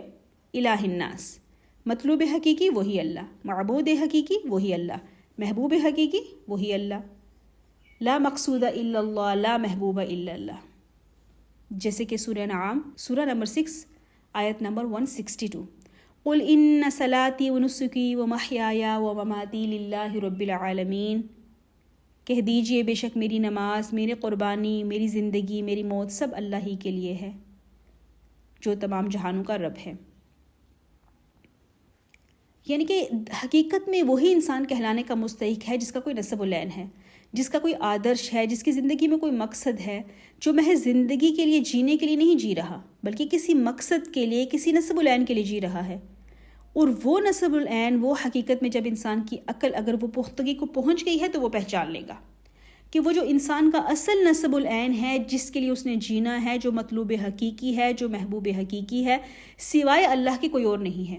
Speaker 1: الہ الناس، مطلوب حقیقی وہی اللہ، معبود حقیقی وہی اللہ، محبوب حقیقی وہی اللہ، لا مقصود الا اللہ، لا محبوب الا اللہ، جیسے کہ سورہ انعام سورہ نمبر 6 آیت نمبر 162، قل ان صلاتی ونسکی ومحیای ومماتی للہ رب العالمین، کہہ دیجئے بے شک میری نماز، میری قربانی، میری زندگی، میری موت سب اللہ ہی کے لیے ہے جو تمام جہانوں کا رب ہے۔ یعنی کہ حقیقت میں وہی انسان کہلانے کا مستحق ہے جس کا کوئی نسب العین ہے، جس کا کوئی آدرش ہے، جس کی زندگی میں کوئی مقصد ہے، جو محض زندگی کے لیے جینے کے لیے نہیں جی رہا بلکہ کسی مقصد کے لیے، کسی نسب العین کے لیے جی رہا ہے۔ اور وہ نسب العین، وہ حقیقت میں جب انسان کی عقل اگر وہ پختگی کو پہنچ گئی ہے تو وہ پہچان لے گا کہ وہ جو انسان کا اصل نسب العین ہے، جس کے لیے اس نے جینا ہے، جو مطلوب حقیقی ہے، جو محبوب حقیقی ہے، سوائے اللہ کے کوئی اور نہیں ہے۔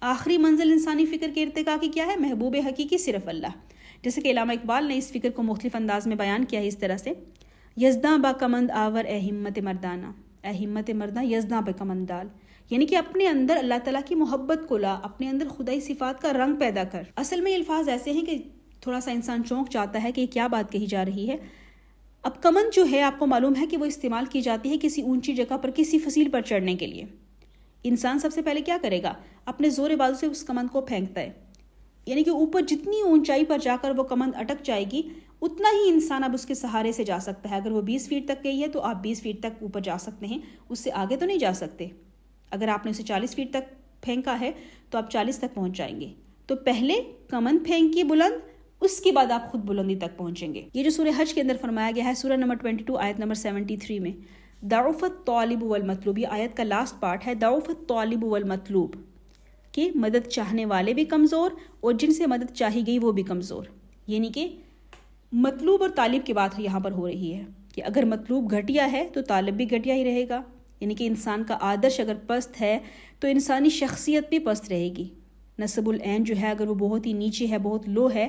Speaker 1: آخری منزل انسانی فکر کے ارتقاء کی کیا ہے؟ محبوب حقیقی صرف اللہ۔ جیسے کہ علامہ اقبال نے اس فکر کو مختلف انداز میں بیان کیا ہے اس طرح سے، یزداں با کمند آور اے ہمت مردانہ، اے ہمت مرداں یزداں با کمند ڈال، یعنی کہ اپنے اندر اللہ تعالیٰ کی محبت کو لا، اپنے اندر خدائی صفات کا رنگ پیدا کر۔ اصل میں یہ الفاظ ایسے ہیں کہ تھوڑا سا انسان چونک جاتا ہے کہ کیا بات کہی جا رہی ہے۔ اب کمند جو ہے آپ کو معلوم ہے کہ وہ استعمال کی جاتی ہے کسی اونچی جگہ پر، کسی فصیل پر چڑھنے کے لیے۔ انسان سب سے پہلے کیا کرے گا؟ اپنے زور بازو سے اس کمند کو پھینکتا ہے، یعنی کہ اوپر جتنی اونچائی پر جا کر وہ کمند اٹک جائے گی اتنا ہی انسان اب اس کے سہارے سے جا سکتا ہے۔ اگر وہ 20 فیٹ تک گئی ہے تو آپ 20 فیٹ تک اوپر جا سکتے ہیں، اس سے آگے تو نہیں جا سکتے۔ اگر آپ نے اسے 40 فیٹ تک پھینکا ہے تو آپ 40 تک پہنچ جائیں گے۔ تو پہلے کمند پھینکیے بلند، اس کے بعد آپ خود بلندی تک پہنچیں گے۔ یہ جو سورہ حج کے اندر فرمایا گیا ہے سورہ نمبر 22 آیت نمبر 73 میں، ضعف الطالب والمطلوب، یہ آیت کا لاسٹ پارٹ ہے، ضعف الطالب والمطلوب، کہ مدد چاہنے والے بھی کمزور اور جن سے مدد چاہی گئی وہ بھی کمزور۔ یعنی کہ مطلوب اور طالب کی بات یہاں پر ہو رہی ہے کہ اگر مطلوب گھٹیا ہے تو طالب بھی گھٹیا ہی رہے گا۔ یعنی کہ انسان کا آدرش اگر پست ہے تو انسانی شخصیت بھی پست رہے گی۔ نسب العین جو ہے اگر وہ بہت ہی نیچے ہے، بہت لو ہے،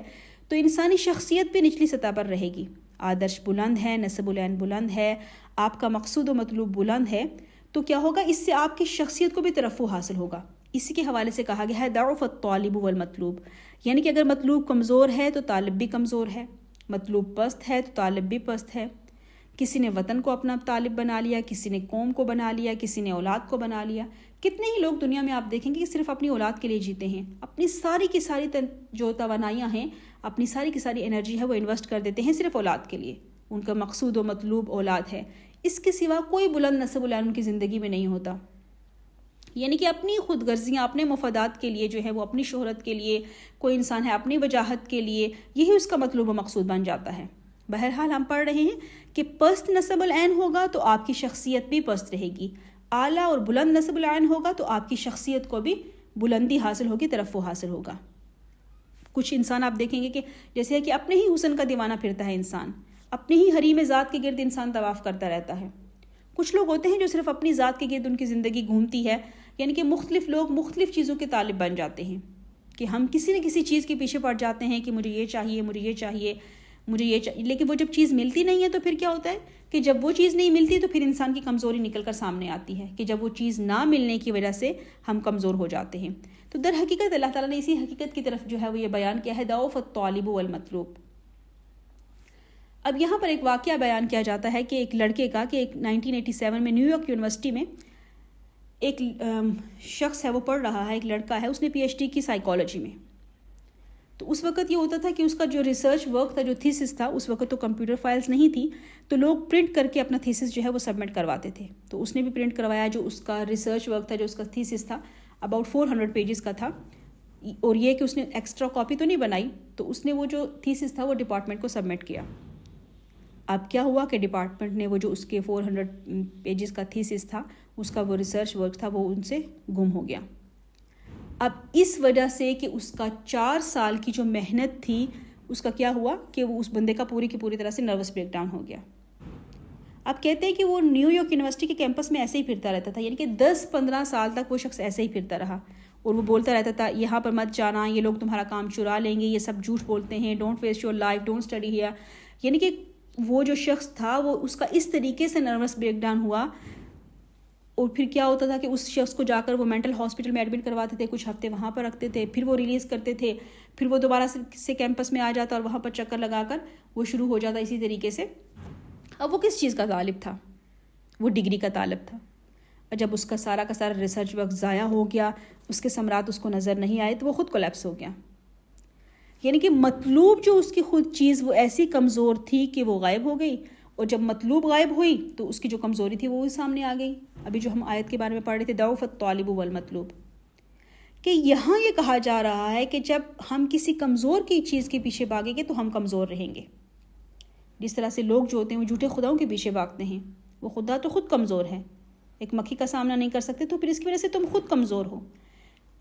Speaker 1: تو انسانی شخصیت بھی نچلی سطح پر رہے گی۔ آدرش بلند ہے، نسب العین بلند ہے، آپ کا مقصود و مطلوب بلند ہے، تو کیا ہوگا؟ اس سے آپ کی شخصیت کو بھی ترفع حاصل ہوگا۔ اسی کے حوالے سے کہا گیا ہے ضعف الطالب والمطلوب، یعنی کہ اگر مطلوب کمزور ہے تو طالب بھی کمزور ہے، مطلوب پست ہے تو طالب بھی پست ہے۔ کسی نے وطن کو اپنا طالب بنا لیا، کسی نے قوم کو بنا لیا، کسی نے اولاد کو بنا لیا۔ کتنے ہی لوگ دنیا میں آپ دیکھیں گے کہ صرف اپنی اولاد کے لیے جیتے ہیں، اپنی ساری کی ساری جو توانائیاں ہیں، اپنی ساری کی ساری انرجی ہے وہ انویسٹ کر دیتے ہیں صرف اولاد کے لیے۔ ان کا مقصود و مطلوب اولاد ہے، اس کے سوا کوئی بلند نسب العین ان کی زندگی میں نہیں ہوتا۔ یعنی کہ اپنی خود غرضیاں، اپنے مفادات کے لیے جو ہے وہ، اپنی شہرت کے لیے کوئی انسان ہے، اپنی وجاہت کے لیے، یہی اس کا مطلوب و مقصود بن جاتا ہے۔ بہرحال ہم پڑھ رہے ہیں کہ پست نسب العین ہوگا تو آپ کی شخصیت بھی پست رہے گی، اعلیٰ اور بلند نسب العین ہوگا تو آپ کی شخصیت کو بھی بلندی حاصل ہوگی، ترفع حاصل ہوگا۔ کچھ انسان آپ دیکھیں گے کہ جیسے ہے کہ اپنے ہی حسن کا دیوانہ پھرتا ہے انسان، اپنی ہی حریم ذات کے گرد انسان طواف کرتا رہتا ہے۔ کچھ لوگ ہوتے ہیں جو صرف اپنی ذات کے گرد ان کی زندگی گھومتی ہے، یعنی کہ مختلف لوگ مختلف چیزوں کے طالب بن جاتے ہیں کہ ہم کسی نہ کسی چیز کے پیچھے پڑ جاتے ہیں کہ مجھے یہ چاہیے، مجھے یہ چاہیے، مجھے یہ چاہیے، لیکن وہ جب چیز ملتی نہیں ہے تو پھر کیا ہوتا ہے کہ جب وہ چیز نہیں ملتی تو پھر انسان کی کمزوری نکل کر سامنے آتی ہے کہ جب وہ چیز نہ ملنے کی وجہ سے ہم کمزور ہو جاتے ہیں۔ تو در حقیقت اللہ تعالیٰ نے اسی حقیقت کی طرف جو ہے وہ یہ بیان کیا ہے، ضعف الطالب والمطلوب۔ اب یہاں پر ایک واقعہ بیان کیا جاتا ہے کہ ایک لڑکے کا، کہ ایک 1987 میں نیو یارک یونیورسٹی میں ایک شخص ہے وہ پڑھ رہا ہے، ایک لڑکا ہے، اس نے PhD کی سائیکالوجی میں۔ تو اس وقت یہ ہوتا تھا کہ اس کا جو ریسرچ ورک تھا، جو تھیسس تھا، اس وقت تو کمپیوٹر فائلز نہیں تھی، تو لوگ پرنٹ کر کے اپنا تھیسس جو ہے وہ سبمٹ کرواتے تھے۔ تو اس نے بھی پرنٹ کروایا جو اس کا ریسرچ ورک تھا، جو اس کا تھیسس تھا، اباؤٹ 400 پیجز کا تھا، اور یہ کہ اس نے ایکسٹرا کاپی تو نہیں بنائی، تو اس نے وہ جو تھیسس تھا وہ ڈپارٹمنٹ کو سبمٹ کیا۔ اب کیا ہوا کہ ڈپارٹمنٹ نے وہ جو اس کے 400 پیجز کا تھیسس تھا، اس کا وہ ریسرچ ورک تھا، وہ ان سے گم ہو گیا۔ اب اس وجہ سے کہ اس کا 4 سال کی جو محنت تھی، اس کا کیا ہوا کہ وہ اس بندے کا پوری کی پوری طرح سے نروس بریک ڈاؤن ہو گیا۔ اب کہتے ہیں کہ وہ نیو یارک یونیورسٹی کے کیمپس میں ایسے ہی پھرتا رہتا تھا، یعنی کہ 10-15 سال تک وہ شخص ایسے ہی پھرتا رہا، اور وہ بولتا رہتا تھا یہاں پر مت جانا، یہ لوگ تمہارا کام چرا لیں گے، یہ سب جھوٹ بولتے ہیں، don't waste your life, don't study here. یعنی کہ وہ جو شخص تھا وہ اس کا اس طریقے سے نروس بریک ڈاؤن ہوا. اور پھر کیا ہوتا تھا کہ اس شخص کو جا کر وہ مینٹل ہاسپٹل میں ایڈمٹ کرواتے تھے، کچھ ہفتے وہاں پر رکھتے تھے، پھر وہ ریلیز کرتے تھے، پھر وہ دوبارہ سے کیمپس میں آ جاتا اور وہاں پر چکر لگا کر وہ شروع ہو جاتا اسی طریقے سے. اب وہ کس چیز کا طالب تھا؟ وہ ڈگری کا طالب تھا. اور جب اس کا سارا ریسرچ وقت ضائع ہو گیا، اس کے ثمرات اس کو نظر نہیں آئے، تو وہ خود کولیپس ہو گیا. یعنی کہ مطلوب جو اس کی خود چیز وہ ایسی کمزور تھی کہ وہ غائب ہو گئی، اور جب مطلوب غائب ہوئی تو اس کی جو کمزوری تھی وہ سامنے آ گئی. ابھی جو ہم آیت کے بارے میں پڑھ رہے تھے ضعف الطالب والمطلوب، کہ یہاں یہ کہا جا رہا ہے کہ جب ہم کسی کمزور کی چیز کے پیچھے بھاگیں گے تو ہم کمزور رہیں گے. جس طرح سے لوگ جو ہوتے ہیں وہ جھوٹے خداؤں کے پیچھے بھاگتے ہیں، وہ خدا تو خود کمزور ہے، ایک مکھی کا سامنا نہیں کر سکتے، تو پھر اس کی وجہ سے تم خود کمزور ہو.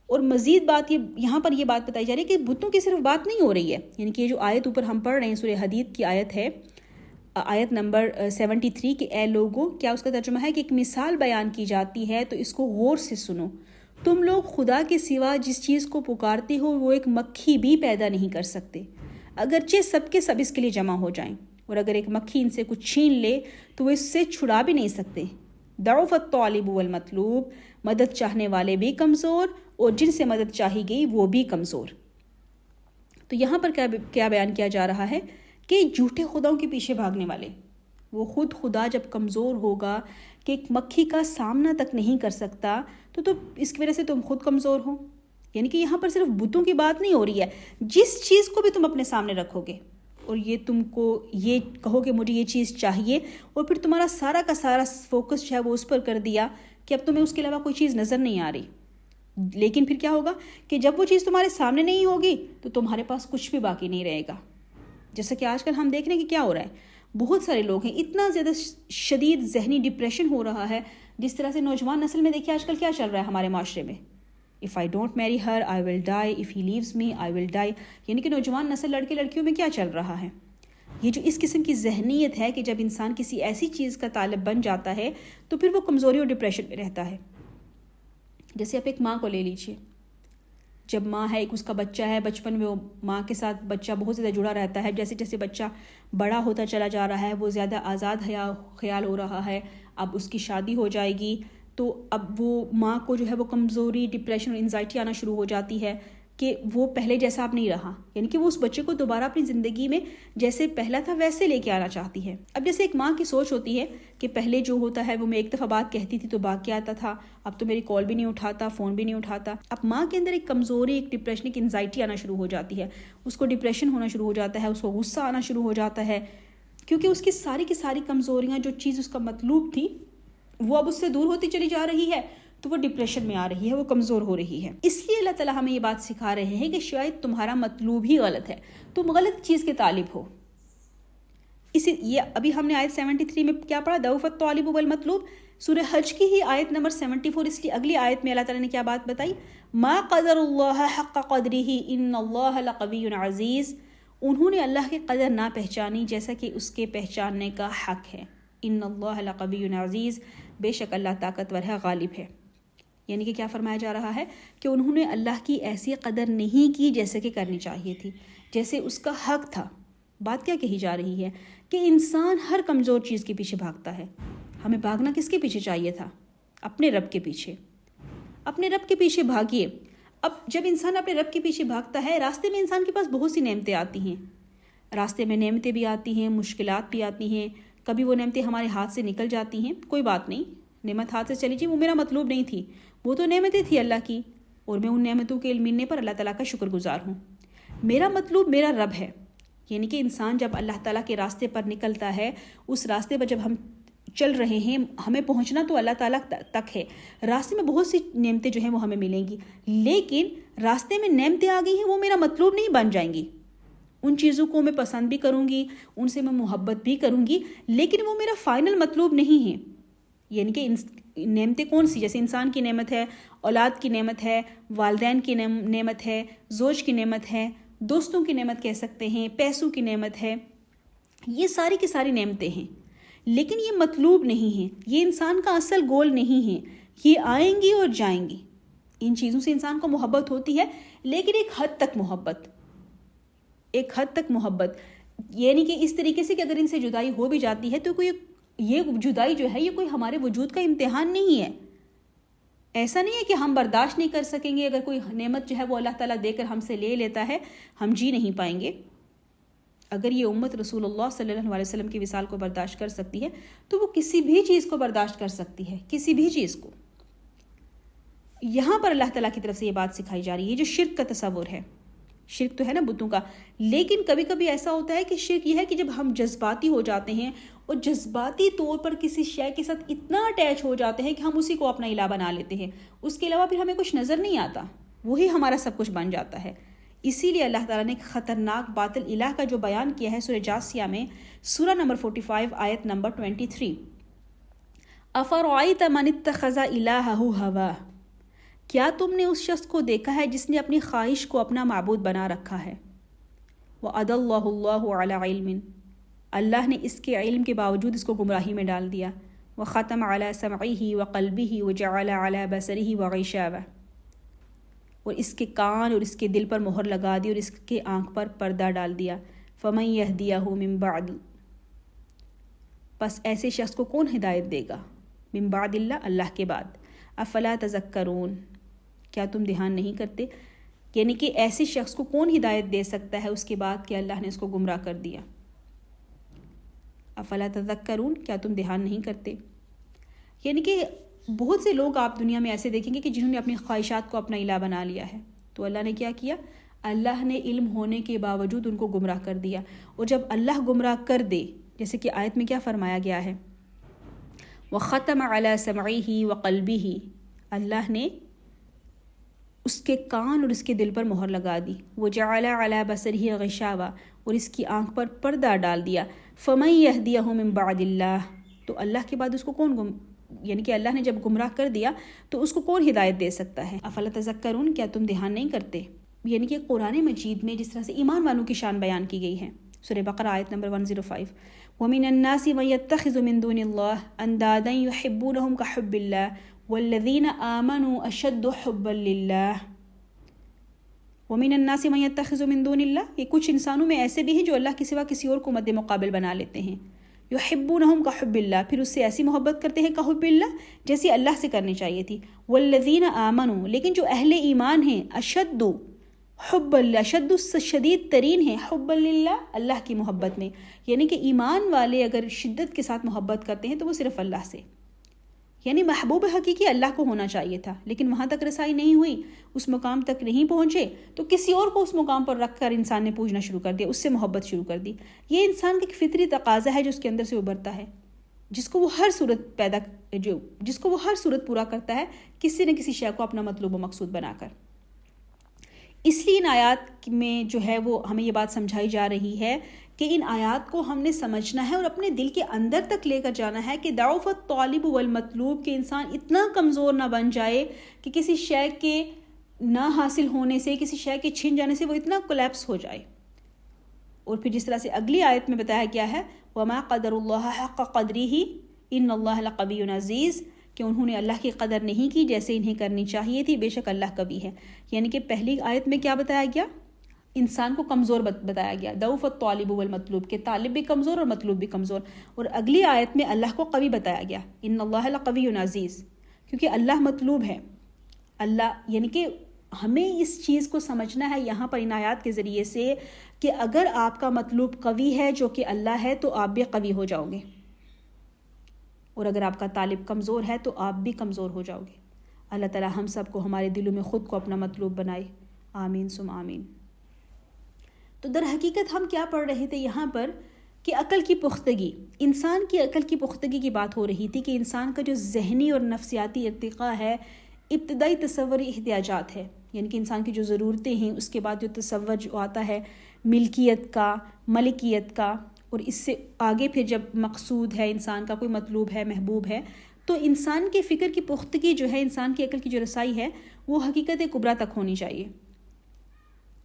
Speaker 1: اور مزید بات یہاں پر یہ بات بتائی جا رہی ہے کہ بتوں کی صرف بات نہیں ہو رہی ہے. یعنی کہ یہ جو آیت اوپر ہم پڑھ رہے ہیں سورہ حدید کی آیت ہے، آیت نمبر 73، کہ اے لوگوں، کیا اس کا ترجمہ ہے کہ ایک مثال بیان کی جاتی ہے تو اس کو غور سے سنو. تم لوگ خدا کے سوا جس چیز کو پکارتے ہو وہ ایک مکھی بھی پیدا نہیں کر سکتے، اگرچہ سب کے سب اس کے لیے جمع ہو جائیں، اور اگر ایک مکھی ان سے کچھ چھین لے تو وہ اس سے چھڑا بھی نہیں سکتے. ضعف الطالب والمطلوب، مدد چاہنے والے بھی کمزور اور جن سے مدد چاہی گئی وہ بھی کمزور. تو یہاں پر کیا بیان کیا جا رہا ہے کہ جھوٹے خداؤں کے پیچھے بھاگنے والے، وہ خود خدا جب کمزور ہوگا کہ ایک مکھی کا سامنا تک نہیں کر سکتا تو اس کی وجہ سے تم خود کمزور ہو. یعنی کہ یہاں پر صرف بتوں کی بات نہیں ہو رہی ہے، جس چیز کو بھی تم اپنے سامنے رکھو گے اور یہ تم کو یہ کہو کہ مجھے یہ چیز چاہیے، اور پھر تمہارا سارا کا سارا فوکس جو ہے وہ اس پر کر دیا کہ اب تمہیں اس کے علاوہ کوئی چیز نظر نہیں آ رہی، لیکن پھر کیا ہوگا کہ جب وہ چیز تمہارے سامنے نہیں ہوگی تو تمہارے پاس کچھ بھی باقی نہیں رہے گا. جیسا کہ آج کل ہم دیکھ رہے ہیں کہ کیا ہو رہا ہے، بہت سارے لوگ ہیں، اتنا زیادہ شدید ذہنی ڈپریشن ہو رہا ہے. جس طرح سے نوجوان نسل میں دیکھیے آج کل کیا چل رہا ہے ہمارے معاشرے میں، if I don't marry her I will die, if he leaves me I will die. یعنی کہ نوجوان نسل لڑکے لڑکیوں میں کیا چل رہا ہے، یہ جو اس قسم کی ذہنیت ہے کہ جب انسان کسی ایسی چیز کا طالب بن جاتا ہے تو پھر وہ کمزوری اور ڈپریشن میں رہتا ہے. جیسے آپ ایک ماں کو لے لیجیے، جب ماں ہے، ایک اس کا بچہ ہے، بچپن میں وہ ماں کے ساتھ بچہ بہت زیادہ جڑا رہتا ہے. جیسے جیسے بچہ بڑا ہوتا چلا جا رہا ہے وہ زیادہ آزاد خیال ہو رہا ہے. اب اس کی شادی ہو جائے گی تو اب وہ ماں کو جو ہے وہ کمزوری، ڈپریشن اور انزائٹی آنا شروع ہو جاتی ہے کہ وہ پہلے جیسا اب نہیں رہا. یعنی کہ وہ اس بچے کو دوبارہ اپنی زندگی میں جیسے پہلا تھا ویسے لے کے آنا چاہتی ہے. اب جیسے ایک ماں کی سوچ ہوتی ہے کہ پہلے جو ہوتا ہے وہ میں ایک دفعہ بات کہتی تھی تو باقی آتا تھا، اب تو میری کال بھی نہیں اٹھاتا، فون بھی نہیں اٹھاتا. اب ماں کے اندر ایک کمزوری، ایک ڈپریشن، ایک انزائٹی آنا شروع ہو جاتی ہے، اس کو ڈپریشن ہونا شروع ہو جاتا ہے، اس کو غصہ آنا شروع ہو جاتا ہے، کیونکہ اس کی ساری کی ساری کمزوریاں، جو چیز اس کا مطلوب تھی وہ اب اس سے دور ہوتی چلی جا رہی ہے، تو وہ ڈپریشن میں آ رہی ہے، وہ کمزور ہو رہی ہے. اس لیے اللہ تعالیٰ ہمیں یہ بات سکھا رہے ہیں کہ شاید تمہارا مطلوب ہی غلط ہے، تم غلط چیز کے طالب ہو. یہ ابھی ہم نے آیت 73 میں کیا پڑھا، ضعف الطالب والمطلوب، سورہ حج کی ہی آیت نمبر 74. اس کی اگلی آیت میں اللہ تعالیٰ نے کیا بات بتائی، ما قدر اللہ حق قدرہ ان اللہ لقوی عزیز. انہوں نے اللہ کی قدر نہ پہچانی جیسا کہ اس کے پہچاننے کا حق ہے. ان اللہ لقوی عزیز، بے شک اللہ طاقتور ہے، غالب ہے. یعنی کہ کیا فرمایا جا رہا ہے کہ انہوں نے اللہ کی ایسی قدر نہیں کی جیسے کہ کرنی چاہیے تھی، جیسے اس کا حق تھا. بات کیا کہی جا رہی ہے کہ انسان ہر کمزور چیز کے پیچھے بھاگتا ہے. ہمیں بھاگنا کس کے پیچھے چاہیے تھا؟ اپنے رب کے پیچھے. اپنے رب کے پیچھے بھاگیے. اب جب انسان اپنے رب کے پیچھے بھاگتا ہے، راستے میں انسان کے پاس بہت سی نعمتیں آتی ہیں، راستے میں نعمتیں بھی آتی ہیں، مشکلات بھی آتی ہیں، کبھی وہ نعمتیں ہمارے ہاتھ سے نکل جاتی ہیں. کوئی بات نہیں، نعمت ہاتھ سے چلی جی، وہ میرا مطلوب نہیں تھی، وہ تو نعمتیں تھی اللہ کی، اور میں ان نعمتوں کے ملنے پر اللہ تعالیٰ کا شکر گزار ہوں. میرا مطلوب میرا رب ہے. یعنی کہ انسان جب اللہ تعالیٰ کے راستے پر نکلتا ہے، اس راستے پر جب ہم چل رہے ہیں، ہمیں پہنچنا تو اللہ تعالیٰ تک ہے. راستے میں بہت سی نعمتیں جو ہیں وہ ہمیں ملیں گی، لیکن راستے میں نعمتیں آ گئی ہیں وہ میرا مطلوب نہیں بن جائیں گی. ان چیزوں کو میں پسند بھی کروں گی، ان سے میں محبت بھی کروں گی، لیکن وہ میرا فائنل مطلوب نہیں ہے. یعنی کہ نعمتیں کون سی، جیسے انسان کی نعمت ہے، اولاد کی نعمت ہے، والدین کی نعمت ہے، زوج کی نعمت ہے، دوستوں کی نعمت کہہ سکتے ہیں، پیسوں کی نعمت ہے، یہ ساری کی ساری نعمتیں ہیں، لیکن یہ مطلوب نہیں ہیں، یہ انسان کا اصل گول نہیں ہے. یہ آئیں گی اور جائیں گی. ان چیزوں سے انسان کو محبت ہوتی ہے، لیکن ایک حد تک محبت، یعنی کہ اس طریقے سے کہ اگر ان سے جدائی ہو بھی جاتی ہے تو کوئی یہ جدائی جو ہے یہ کوئی ہمارے وجود کا امتحان نہیں ہے. ایسا نہیں ہے کہ ہم برداشت نہیں کر سکیں گے، اگر کوئی نعمت جو ہے وہ اللہ تعالیٰ دے کر ہم سے لے لیتا ہے ہم جی نہیں پائیں گے. اگر یہ امت رسول اللہ صلی اللہ علیہ وسلم کی وصال کو برداشت کر سکتی ہے تو وہ کسی بھی چیز کو برداشت کر سکتی ہے، کسی بھی چیز کو. یہاں پر اللہ تعالیٰ کی طرف سے یہ بات سکھائی جا رہی ہے. جو شرک کا تصور ہے، شرک تو ہے نا بتوں کا، لیکن کبھی کبھی ایسا ہوتا ہے کہ شرک یہ ہے کہ جب ہم جذباتی ہو جاتے ہیں اور جذباتی طور پر کسی شے کے ساتھ اتنا اٹیچ ہو جاتے ہیں کہ ہم اسی کو اپنا الہ بنا لیتے ہیں، اس کے علاوہ پھر ہمیں کچھ نظر نہیں آتا، وہی ہمارا سب کچھ بن جاتا ہے. اسی لیے اللہ تعالیٰ نے ایک خطرناک باطل الہ کا جو بیان کیا ہے سورہ جاسیہ میں، سورہ نمبر 45 آیت نمبر 23، افرأیت من اتخذ الہہ ہواہ، کیا تم نے اس شخص کو دیکھا ہے جس نے اپنی خواہش کو اپنا معبود بنا رکھا ہے. وَأَضَلَّهُ اللَّهُ عَلَىٰ عِلْمٍ، اللہ نے اس کے علم کے باوجود اس کو گمراہی میں ڈال دیا. وَخَتَمَ عَلَىٰ سَمْعِهِ وَقَلْبِهِ وَجَعَلَ عَلَىٰ بَصَرِهِ وَغِشَاوَةً، اور اس کے کان اور اس کے دل پر مہر لگا دی اور اس کے آنکھ پر پردہ ڈال دیا. فَمَن يَهْدِيَهُ مِن بَعْدِ، پس ایسے شخص کو کون ہدایت دے گا؟ من بعد اللہ کے بعد. افلا تذکرون، کیا تم دھیان نہیں کرتے؟ یعنی کہ ایسے شخص کو کون ہدایت دے سکتا ہے اس کے بعد کہ اللہ نے اس کو گمراہ کر دیا. افلا تذکرون، کیا تم دھیان نہیں کرتے؟ یعنی کہ بہت سے لوگ آپ دنیا میں ایسے دیکھیں گے کہ جنہوں نے اپنی خواہشات کو اپنا الہ بنا لیا ہے، تو اللہ نے کیا کیا؟ اللہ نے علم ہونے کے باوجود ان کو گمراہ کر دیا. اور جب اللہ گمراہ کر دے، جیسے کہ آیت میں کیا فرمایا گیا ہے، وَخَتَمَ عَلَىٰ سَمْعِهِ وَقَلْبِهِ، اللہ نے اس کے کان اور اس کے دل پر مہر لگا دی. وَجَعَلَ عَلَىٰ بَصَرِهِ غِشَاوَةً، اور اس کی آنکھ پر پردہ ڈال دیا. فَمَن يَهْدِيَهُ مِن بَعْدِ اللَّهِ، تو اللہ کے بعد اس کو کون یعنی کہ اللہ نے جب گمراہ کر دیا تو اس کو کون ہدایت دے سکتا ہے؟ افلا تذکرون، کیا تم دھیان نہیں کرتے؟ یعنی کہ قرآن مجید میں جس طرح سے ایمان والوں کی شان بیان کی گئی ہے، سورہ بقرہ آیت نمبر 105، وَمِنَ النَّاسِ مَن يَتَّخِذُ مِن دُونِ اللَّهِ أَندَادًا يُحِبُّونَهُمْ كَحُبِّ اللَّهِ وَالَّذِينَ آمَنُوا أَشَدُّ حُبًّا لِلَّهِ. وَمِنَ النَّاسِ مَن يَتَّخِذُ مِن دُونِ اللَّهِ، یہ کچھ انسانوں میں ایسے بھی ہیں جو اللہ کے سوا کسی اور کو مد مقابل بنا لیتے ہیں. يُحِبُّونَهُمْ كَحُبِّ اللَّهِ، پھر اس سے ایسی محبت کرتے ہیں كَحُبِّ اللَّهِ جیسی اللہ سے کرنی چاہیے تھی. وَالَّذِينَ آمَنُوا، لیکن جو اہل ایمان ہیں، أَشَدُّ حب اللہ، شد شدید ترین ہے حب اللہ، اللہ کی محبت میں. یعنی کہ ایمان والے اگر شدت کے ساتھ محبت کرتے ہیں تو وہ صرف اللہ سے، یعنی محبوب حقیقی اللہ کو ہونا چاہیے تھا، لیکن وہاں تک رسائی نہیں ہوئی، اس مقام تک نہیں پہنچے تو کسی اور کو اس مقام پر رکھ کر انسان نے پوجنا شروع کر دیا، اس سے محبت شروع کر دی. یہ انسان کا ایک فطری تقاضا ہے جو اس کے اندر سے ابھرتا ہے، جس کو وہ ہر صورت پورا کرتا ہے کسی نہ کسی شے کو اپنا مطلوب و مقصود بنا کر. اس لیے ان آیات میں جو ہے وہ ہمیں یہ بات سمجھائی جا رہی ہے کہ ان آیات کو ہم نے سمجھنا ہے اور اپنے دل کے اندر تک لے کر جانا ہے کہ ضعف الطالب والمطلوب، کہ انسان اتنا کمزور نہ بن جائے کہ کسی شے کے نہ حاصل ہونے سے، کسی شے کے چھن جانے سے وہ اتنا کولیپس ہو جائے. اور پھر جس طرح سے اگلی آیت میں بتایا گیا ہے وَمَا قَدَرُ اللَّهَ حَقَّ قَدْرِهِ إِنَّ اللَّهَ لَقَوِيٌّ عَزِيزٌ، کہ انہوں نے اللہ کی قدر نہیں کی جیسے انہیں کرنی چاہیے تھی، بے شک اللہ قوی ہے. یعنی کہ پہلی آیت میں کیا بتایا گیا؟ انسان کو کمزور بتایا گیا، ضعف الطالب والمطلوب، کہ طالب بھی کمزور اور مطلوب بھی کمزور. اور اگلی آیت میں اللہ کو قوی بتایا گیا، ان اللہ لقوی عزیز، کیونکہ اللہ مطلوب ہے. اللہ یعنی کہ ہمیں اس چیز کو سمجھنا ہے یہاں پر ان آیات کے ذریعے سے کہ اگر آپ کا مطلوب قوی ہے جو کہ اللہ ہے تو آپ بھی قوی ہو جاؤ گے، اور اگر آپ کا طالب کمزور ہے تو آپ بھی کمزور ہو جاؤ گے. اللہ تعالی ہم سب کو ہمارے دلوں میں خود کو اپنا مطلوب بنائے، آمین ثم آمین. تو در حقیقت ہم کیا پڑھ رہے تھے یہاں پر کہ عقل کی پختگی، انسان کی عقل کی پختگی کی بات ہو رہی تھی کہ انسان کا جو ذہنی اور نفسیاتی ارتقاء ہے، ابتدائی تصوری احتیاجات ہے، یعنی کہ انسان کی جو ضرورتیں ہیں، اس کے بعد جو تصور جو آتا ہے ملکیت کا، ملکیت کا، اور اس سے آگے پھر جب مقصود ہے انسان کا، کوئی مطلوب ہے، محبوب ہے، تو انسان کے فکر کی پختگی جو ہے، انسان کی عقل کی جو رسائی ہے، وہ حقیقت کبریٰ تک ہونی چاہیے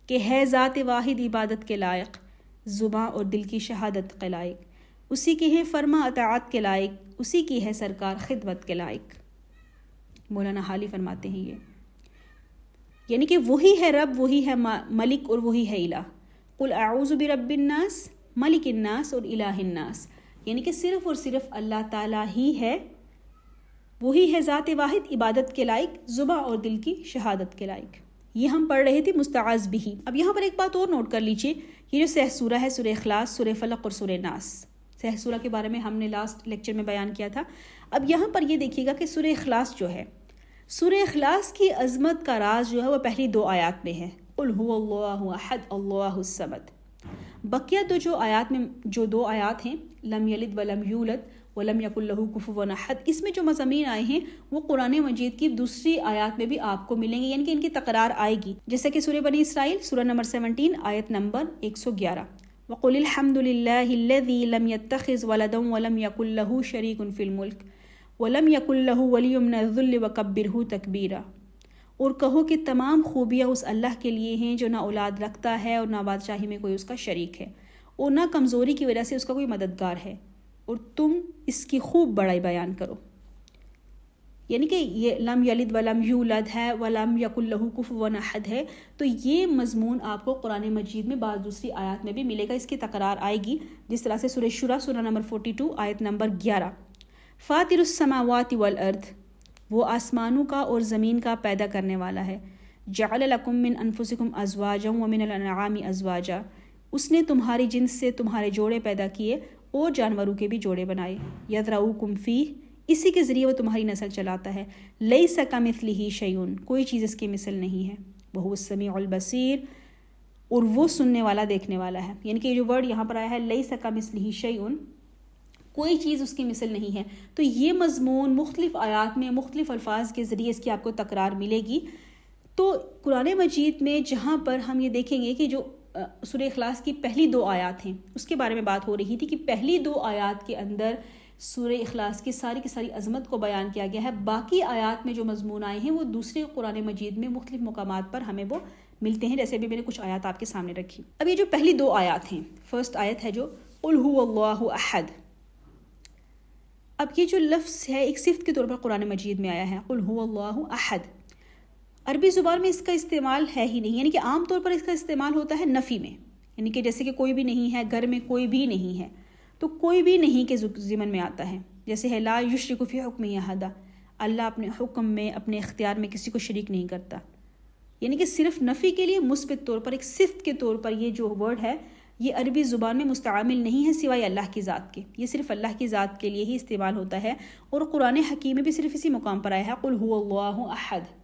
Speaker 1: کہ ہے ذات واحد عبادت کے لائق، زباں اور دل کی شہادت کے لائق، اسی کی ہے فرما اطاعت کے لائق، اسی کی ہے سرکار خدمت کے لائق. مولانا حالی فرماتے ہیں یہ یعنی کہ وہی ہے رب، وہی ہے ملک اور وہی ہے الہ. قل اعوذ برب الناس، ملک الناس اور الہ الناس. یعنی کہ صرف اور صرف اللہ تعالیٰ ہی ہے، وہی ہے ذات واحد عبادت کے لائق، زباں اور دل کی شہادت کے لائق. یہ ہم پڑھ رہے تھے مستعاذ بھی. اب یہاں پر ایک بات اور نوٹ کر لیجیے، یہ جو سہ سورہ ہے، سورہ اخلاص، سورہ فلق اور سورہ ناس. سہ سورہ کے بارے میں ہم نے لاسٹ لیکچر میں بیان کیا تھا. اب یہاں پر یہ دیکھیے گا کہ سورہ اخلاص جو ہے، سورہ اخلاص کی عظمت کا راز جو ہے وہ پہلی 2 آیات میں ہے. قل هو اللہ احد اللہ الصمد. بقیہ جو آیات میں جو 2 آیات ہیں، لم یلد ولم یولد ولم یکن لہ کفوا احد، اس میں جو مضامین آئے ہیں وہ قرآن مجید کی دوسری آیات میں بھی آپ کو ملیں گے، یعنی کہ ان کی تکرار آئے گی. جیسے کہ سورہ بنی اسرائیل، سورہ نمبر 17 آیت نمبر 111. وقل الحمد للہ الذی لم یتخذ ولدا ولم یکن لہ شریک فی الملک ولم یکن لہ ولی من الذل وکبرہ تکبیرا. اور کہو کہ تمام خوبیاں اس اللہ کے لیے ہیں جو نہ اولاد رکھتا ہے اور نہ بادشاہی میں کوئی اس کا شریک ہے، اور نہ کمزوری کی وجہ سے اس کا کوئی مددگار ہے، اور تم اس کی خوب بڑائی بیان کرو. یعنی کہ یہ لم یلد ولم یولد ہے، ولم یکن لہ کفوا احد ہے، تو یہ مضمون آپ کو قرآن مجید میں بعض دوسری آیات میں بھی ملے گا. اس کی تکرار آئے گی، جس طرح سے سورہ شورى سورہ نمبر 42 آیت نمبر 11. فاطر السماوات والارض، وہ آسمانوں کا اور زمین کا پیدا کرنے والا ہے. جعل لکم من انفسکم ازواجا ومن الانعام ازواجا، اس نے تمہاری جنس سے تمہارے جوڑے پیدا کیے اور جانوروں کے بھی جوڑے بنائے. یذرؤکم فیہ، اسی کے ذریعے وہ تمہاری نسل چلاتا ہے. لیس کمثلہ شیء، کوئی چیز اس کی مثل نہیں ہے. وہو السمیع البصیر، اور وہ سننے والا دیکھنے والا ہے. یعنی کہ یہ جو ورڈ یہاں پر آیا ہے لیس کمثلہ شیء، کوئی چیز اس کی مثل نہیں ہے. تو یہ مضمون مختلف آیات میں مختلف الفاظ کے ذریعے اس کی آپ کو تکرار ملے گی. تو قرآن مجید میں جہاں پر ہم یہ دیکھیں گے کہ جو سورہ اخلاص کی پہلی 2 آیات ہیں، اس کے بارے میں بات ہو رہی تھی کہ پہلی 2 آیات کے اندر سورہ اخلاص کی ساری عظمت کو بیان کیا گیا ہے. باقی آیات میں جو مضمون آئے ہیں وہ دوسرے قرآن مجید میں مختلف مقامات پر ہمیں وہ ملتے ہیں، جیسے بھی میں نے کچھ آیات آپ کے سامنے رکھی. اب یہ جو پہلی 2 آیات ہیں، فرسٹ آیت ہے جو قل هو اللہ احد. اب یہ جو لفظ ہے ایک صفت کے طور پر قرآن مجید میں آیا ہے، قل هو اللہ احد. عربی زبان میں اس کا استعمال ہے ہی نہیں، یعنی کہ عام طور پر اس کا استعمال ہوتا ہے نفی میں، یعنی کہ جیسے کہ کوئی بھی نہیں ہے، گھر میں کوئی بھی نہیں ہے، تو کوئی بھی نہیں کے ضمن میں آتا ہے. جیسے ہے لا یشرک فی حکمہ احدا، اللہ اپنے حکم میں اپنے اختیار میں کسی کو شریک نہیں کرتا. یعنی کہ صرف نفی کے لیے مثبت طور پر ایک صفت کے طور پر یہ جو ورڈ ہے یہ عربی زبان میں مستعمل نہیں ہے سوائے اللہ کی ذات کے. یہ صرف اللہ کی ذات کے لیے ہی استعمال ہوتا ہے، اور قرآن حکیم میں بھی صرف اسی مقام پر آیا ہے قل هو اللہ احد.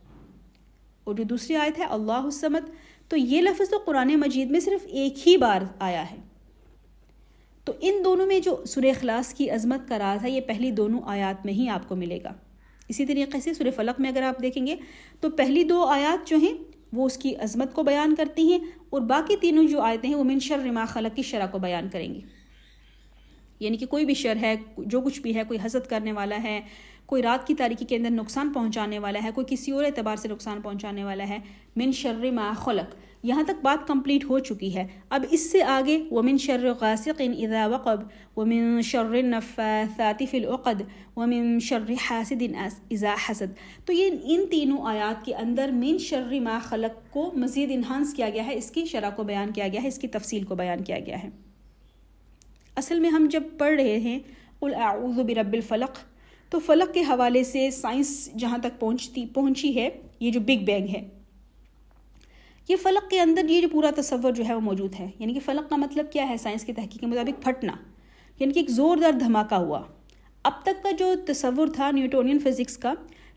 Speaker 1: اور جو دوسری آیت ہے اللہ الصمد، تو یہ لفظ تو قرآن مجید میں صرف ایک ہی بار آیا ہے. تو ان دونوں میں جو سورہ اخلاص کی عظمت کا راز ہے یہ پہلی 2 آیات میں ہی آپ کو ملے گا. اسی طریقے سے سورہ فلق میں اگر آپ دیکھیں گے تو پہلی 2 آیات جو ہیں وہ اس کی عظمت کو بیان کرتی ہیں، اور باقی 3 جو آیتیں ہیں وہ من شر ما خلق کی شرح کو بیان کریں گی. یعنی کہ کوئی بھی شر ہے، جو کچھ بھی ہے، کوئی حسد کرنے والا ہے، کوئی رات کی تاریکی کے اندر نقصان پہنچانے والا ہے، کوئی کسی اور اعتبار سے نقصان پہنچانے والا ہے. من شر ما خلق، یہاں تک بات کمپلیٹ ہو چکی ہے. اب اس سے آگے ومن شر غاسق اذا وقب ومن شر النفاثات فی العقد ومن شر حاسد اذا حسد. تو یہ ان 3 آیات کے اندر من شر ما خلق کو مزید انہانس کیا گیا ہے، اس کی شرح کو بیان کیا گیا ہے، اس کی تفصیل کو بیان کیا گیا ہے. اصل میں ہم جب پڑھ رہے ہیں قل اعوذ برب الفلق، تو فلک کے حوالے سے سائنس جہاں تک پہنچی ہے، یہ جو بگ بینگ ہے، یہ فلک کے اندر یہ جو پورا تصور جو ہے وہ موجود ہے. یعنی کہ فلک کا مطلب کیا ہے سائنس کی تحقیق کے مطابق؟ پھٹنا، یعنی کہ ایک زوردار دھماکہ ہوا. اب تک کا جو تصور تھا نیوٹونین فزکس کا،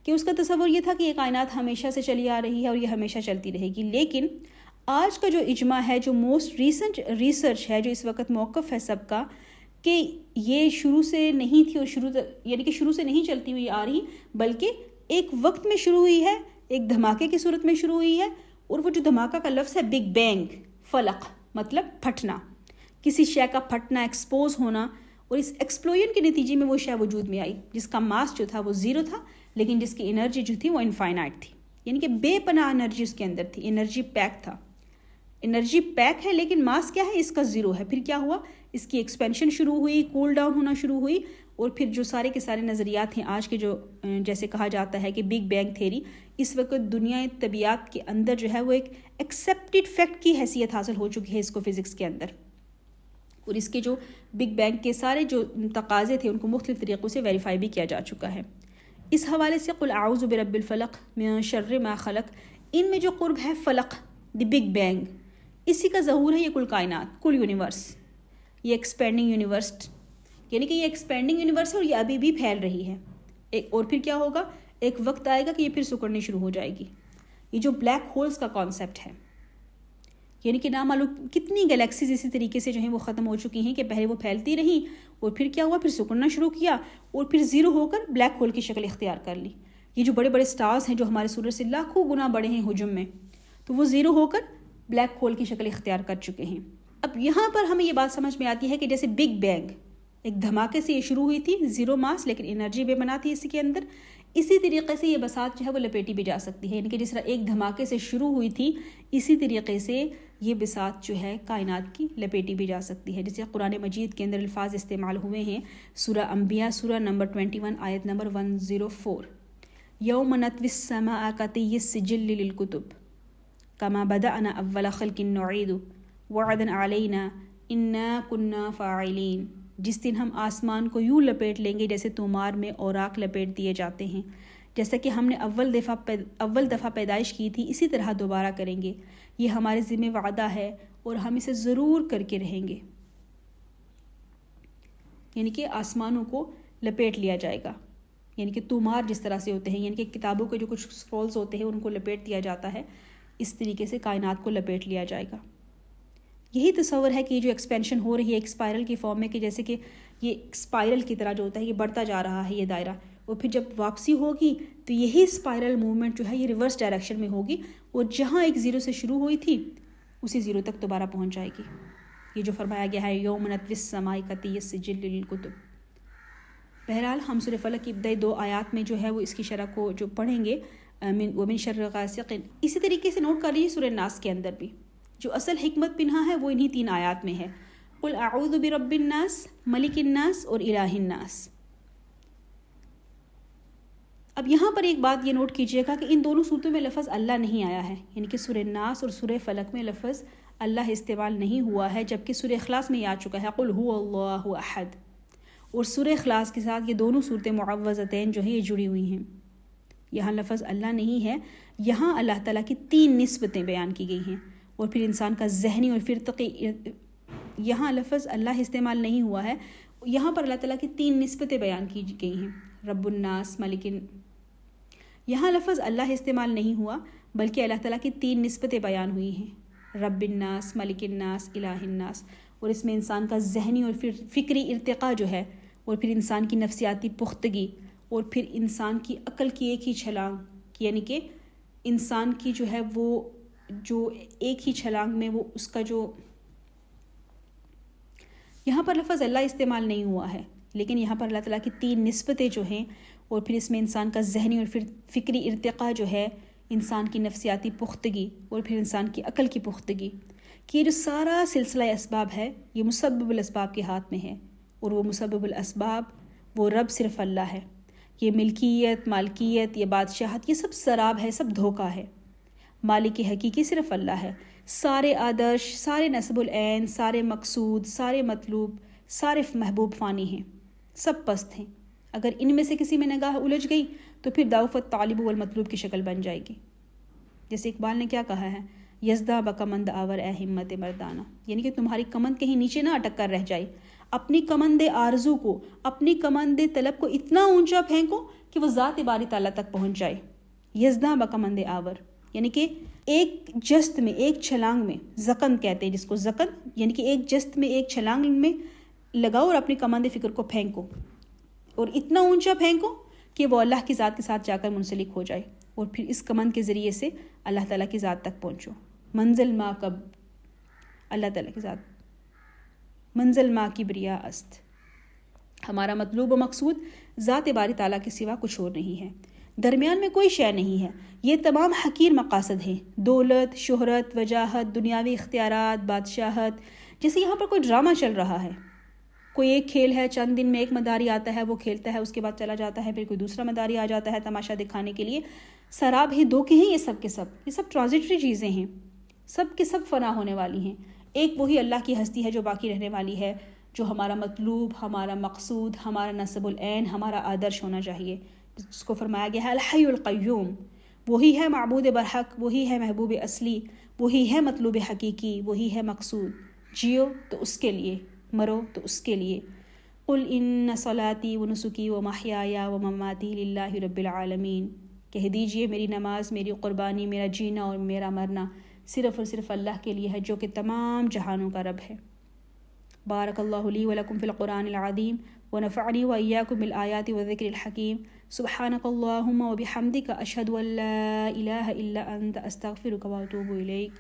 Speaker 1: کہ اس کا تصور یہ تھا کہ یہ کائنات ہمیشہ سے چلی آ رہی ہے اور یہ ہمیشہ چلتی رہے گی. لیکن آج کا جو اجماع ہے، جو موسٹ ریسنٹ ریسرچ ہے، جو اس وقت موقف ہے سب کا، کہ یہ شروع سے نہیں تھی اور یعنی کہ شروع سے نہیں چلتی ہوئی آ رہی، بلکہ ایک وقت میں شروع ہوئی ہے، ایک دھماکے کی صورت میں شروع ہوئی ہے. اور وہ جو دھماکہ کا لفظ ہے بگ بینگ، فلق مطلب پھٹنا، کسی شے کا پھٹنا، ایکسپوز ہونا، اور اس ایکسپلوژن کے نتیجے میں وہ شے وجود میں آئی جس کا ماس جو تھا وہ 0 تھا، لیکن جس کی انرجی جو تھی وہ انفائنائٹ تھی. یعنی کہ بے پناہ انرجی اس کے اندر تھی، انرجی پیک تھا. انرجی پیک ہے لیکن ماس کیا ہے، اس کا زیرو ہے. پھر کیا ہوا، اس کی ایکسپینشن شروع ہوئی، کول ڈاؤن ہونا شروع ہوئی، اور پھر جو سارے کے سارے نظریات ہیں آج کے، جو جیسے کہا جاتا ہے کہ بگ بینگ تھیری، اس وقت دنیا طبیعت کے اندر جو ہے وہ ایک ایکسیپٹڈ فیکٹ کی حیثیت حاصل ہو چکی ہے اس کو فزکس کے اندر. اور اس کے جو بگ بینگ کے سارے جو تقاضے تھے ان کو مختلف طریقوں سے ویریفائی بھی کیا جا چکا ہے. اس حوالے سے قل اعوذ برب الفلق من شر ما خلق، ان میں جو قرب ہے فلق، دی بگ بینگ، اسی کا ظہور ہے یہ کل کائنات، کل یونیورس، یہ ایکسپینڈنگ یونیورس، یعنی کہ یہ ایکسپینڈنگ یونیورس ہے اور یہ ابھی بھی پھیل رہی ہے. اور پھر کیا ہوگا، ایک وقت آئے گا کہ یہ پھر سکڑنی شروع ہو جائے گی. یہ جو بلیک ہولز کا کانسیپٹ ہے، یعنی کہ نامعلوم کتنی گلیکسیز اسی طریقے سے جو ہیں وہ ختم ہو چکی ہیں کہ پہلے وہ پھیلتی رہیں اور پھر کیا ہوا، پھر سکڑنا شروع کیا اور پھر زیرو ہو کر بلیک ہول کی شکل اختیار کر لی. یہ جو بڑے بڑے سٹارز ہیں جو ہمارے سورج سے لاکھوں گنا بڑے ہیں حجم میں، تو وہ زیرو ہو کر بلیک ہول کی شکل اختیار کر چکے ہیں. اب یہاں پر ہمیں یہ بات سمجھ میں آتی ہے کہ جیسے بگ بینگ ایک دھماکے سے یہ شروع ہوئی تھی، زیرو ماس لیکن انرجی بے بنا تھی اسی کے اندر، اسی طریقے سے یہ بساط جو ہے وہ لپیٹی بھی جا سکتی ہے. یعنی کہ جس طرح ایک دھماکے سے شروع ہوئی تھی، اسی طریقے سے یہ بساط جو ہے کائنات کی لپیٹی بھی جا سکتی ہے. جیسے قرآن مجید کے اندر الفاظ استعمال ہوئے ہیں، سورہ انبیاء سورہ نمبر 21 آیت نمبر 104، یوم نطوی السماء کطی السجل للکتب کما بدأنا اول خلق نعید وعدا علینا انا کنا فاعلین. جس دن ہم آسمان کو یوں لپیٹ لیں گے جیسے تومار میں اوراق لپیٹ دیے جاتے ہیں، جیسا کہ ہم نے اول دفعہ پیدائش کی تھی اسی طرح دوبارہ کریں گے. یہ ہمارے ذمہ وعدہ ہے اور ہم اسے ضرور کر کے رہیں گے. یعنی کہ آسمانوں کو لپیٹ لیا جائے گا، یعنی کہ تومار جس طرح سے ہوتے ہیں، یعنی کہ کتابوں کے جو کچھ سکرولز ہوتے ہیں ان کو لپیٹ دیا جاتا ہے، اس طریقے سے کائنات کو لپیٹ لیا جائے گا. یہی تصور ہے کہ یہ جو ایکسپینشن ہو رہی ہے ایک اسپائرل کی فارم میں، کہ جیسے کہ یہ اسپائرل کی طرح جو ہوتا ہے یہ بڑھتا جا رہا ہے یہ دائرہ، اور پھر جب واپسی ہوگی تو یہی اسپائرل موومنٹ جو ہے یہ ریورس ڈائریکشن میں ہوگی، اور جہاں ایک زیرو سے شروع ہوئی تھی اسی زیرو تک دوبارہ پہنچ جائے گی. یہ جو فرمایا گیا ہے یوم نطوی السماء کطی السجل للکتب. بہرحال ہم سورہ فلق کی ابتدائی 2 آیات میں جو ہے وہ اس کی شرح کو جو پڑھیں گے، ومن شر غاسق. اسی طریقے سے نوٹ کر لیجیے سورہ ناس کے اندر بھی جو اصل حکمت پنہا ہے وہ انہی 3 آیات میں ہے، قل اعوذ برب الناس، ملک الناس اور الہ الناس. اب یہاں پر ایک بات یہ نوٹ کیجئے گا کہ ان دونوں صورتوں میں لفظ اللہ نہیں آیا ہے، یعنی کہ سورہ ناس اور سورہ فلق میں لفظ اللہ استعمال نہیں ہوا ہے، جبکہ سورہ اخلاص میں یہ آ چکا ہے قل هو اللہ احد. اور سورہ اخلاص کے ساتھ یہ دونوں صورتیں معوذتین جو ہیں یہ جڑی ہوئی ہیں. یہاں لفظ اللہ نہیں ہے، یہاں اللہ تعالیٰ کی 3 نسبتیں بیان کی گئی ہیں، اور پھر انسان کا ذہنی اور فرقی، یہاں لفظ اللہ استعمال نہیں ہوا ہے، یہاں پر اللہ تعالیٰ کی 3 نسبتیں بیان کی گئی ہیں، رب الناس، ملک. یہاں لفظ اللہ استعمال نہیں ہوا بلکہ اللہ تعالیٰ کی 3 نسبتیں بیان ہوئی ہیں، رب الناس، ملک الناس، الہ الناس. اور اس میں انسان کا ذہنی اور فکری ارتقاء جو ہے، اور پھر انسان کی نفسیاتی پختگی، اور پھر انسان کی عقل کی ایک ہی چھلانگ، یعنی کہ انسان کی جو ہے وہ جو ایک ہی چھلانگ میں وہ اس کا جو، یہاں پر لفظ اللہ استعمال نہیں ہوا ہے لیکن یہاں پر اللہ تعالیٰ کی 3 نسبتیں جو ہیں، اور پھر اس میں انسان کا ذہنی اور فکری ارتقاء جو ہے، انسان کی نفسیاتی پختگی اور پھر انسان کی عقل کی پختگی، کہ یہ جو سارا سلسلہ اسباب ہے یہ مسبب الاسباب کے ہاتھ میں ہے، اور وہ مسبب الاسباب وہ رب صرف اللہ ہے. یہ ملکیت، مالکیت، یہ بادشاہت، یہ سب سراب ہے، سب دھوکہ ہے. مالک حقیقی صرف اللہ ہے. سارے آدرش، سارے نسب العین، سارے مقصود، سارے مطلوب، سارے محبوب فانی ہیں، سب پست ہیں. اگر ان میں سے کسی میں نگاہ الجھ گئی تو پھر دعوت طالب والمطلوب کی شکل بن جائے گی. جیسے اقبال نے کیا کہا ہے، یزداں بکمند آور اے ہمت مردانہ، یعنی کہ تمہاری کمند کہیں نیچے نہ اٹک کر رہ جائے. اپنی کمند آرزو کو، اپنی کمند طلب کو اتنا اونچا پھینکو کہ وہ ذات باری تعالیٰ تک پہنچ جائے. یزداں بکمند آور یعنی کہ ایک جست میں، ایک چھلانگ میں، زکن کہتے ہیں جس کو، زکن یعنی کہ ایک جست میں، ایک چھلانگ میں لگاؤ اور اپنی کمند فکر کو پھینکو، اور اتنا اونچا پھینکو کہ وہ اللہ کی ذات کے ساتھ جا کر منسلک ہو جائے، اور پھر اس کمند کے ذریعے سے اللہ تعالیٰ کی ذات تک پہنچو. منزل ما کب، اللہ تعالیٰ کی ذات، منزل ما کی بریا است. ہمارا مطلوب و مقصود ذات باری تعالیٰ کے سوا کچھ اور نہیں ہے. درمیان میں کوئی شے نہیں ہے. یہ تمام حقیر مقاصد ہیں، دولت، شہرت، وجاہت، دنیاوی اختیارات، بادشاہت. جیسے یہاں پر کوئی ڈرامہ چل رہا ہے، کوئی ایک کھیل ہے، چند دن میں ایک مداری آتا ہے، وہ کھیلتا ہے، اس کے بعد چلا جاتا ہے، پھر کوئی دوسرا مداری آ جاتا ہے تماشا دکھانے کے لیے. سراب ہی دھوکے ہیں یہ سب کے سب، یہ سب ٹرانزٹری چیزیں ہیں، سب کے سب فنا ہونے والی ہیں. ایک وہی اللہ کی ہستی ہے جو باقی رہنے والی ہے، جو ہمارا مطلوب، ہمارا مقصود، ہمارا نصب العین، ہمارا آدرش ہونا چاہیے، جس کو فرمایا گیا ہے الحی القیوم. وہی ہے معبود برحق، وہی ہے محبوب اصلی، وہی ہے مطلوب حقیقی، وہی ہے مقصود. جیو تو اس کے لیے، مرو تو اس کے لیے. قل ان صلاتی و نسکی و محیای و مماتی للہ رب العالمین. کہہ دیجئے میری نماز، میری قربانی، میرا جینا اور میرا مرنا صرف اور صرف اللہ کے لیے ہے جو کہ تمام جہانوں کا رب ہے. بارک اللہ لی ولکم فی القرآن العظیم ونفعنی وإیاکم بالآیات والذکر الحکیم. سبحانک اللہم وبحمدک اشہد ان لا الہ الا انت استغفرک واتوب الیک.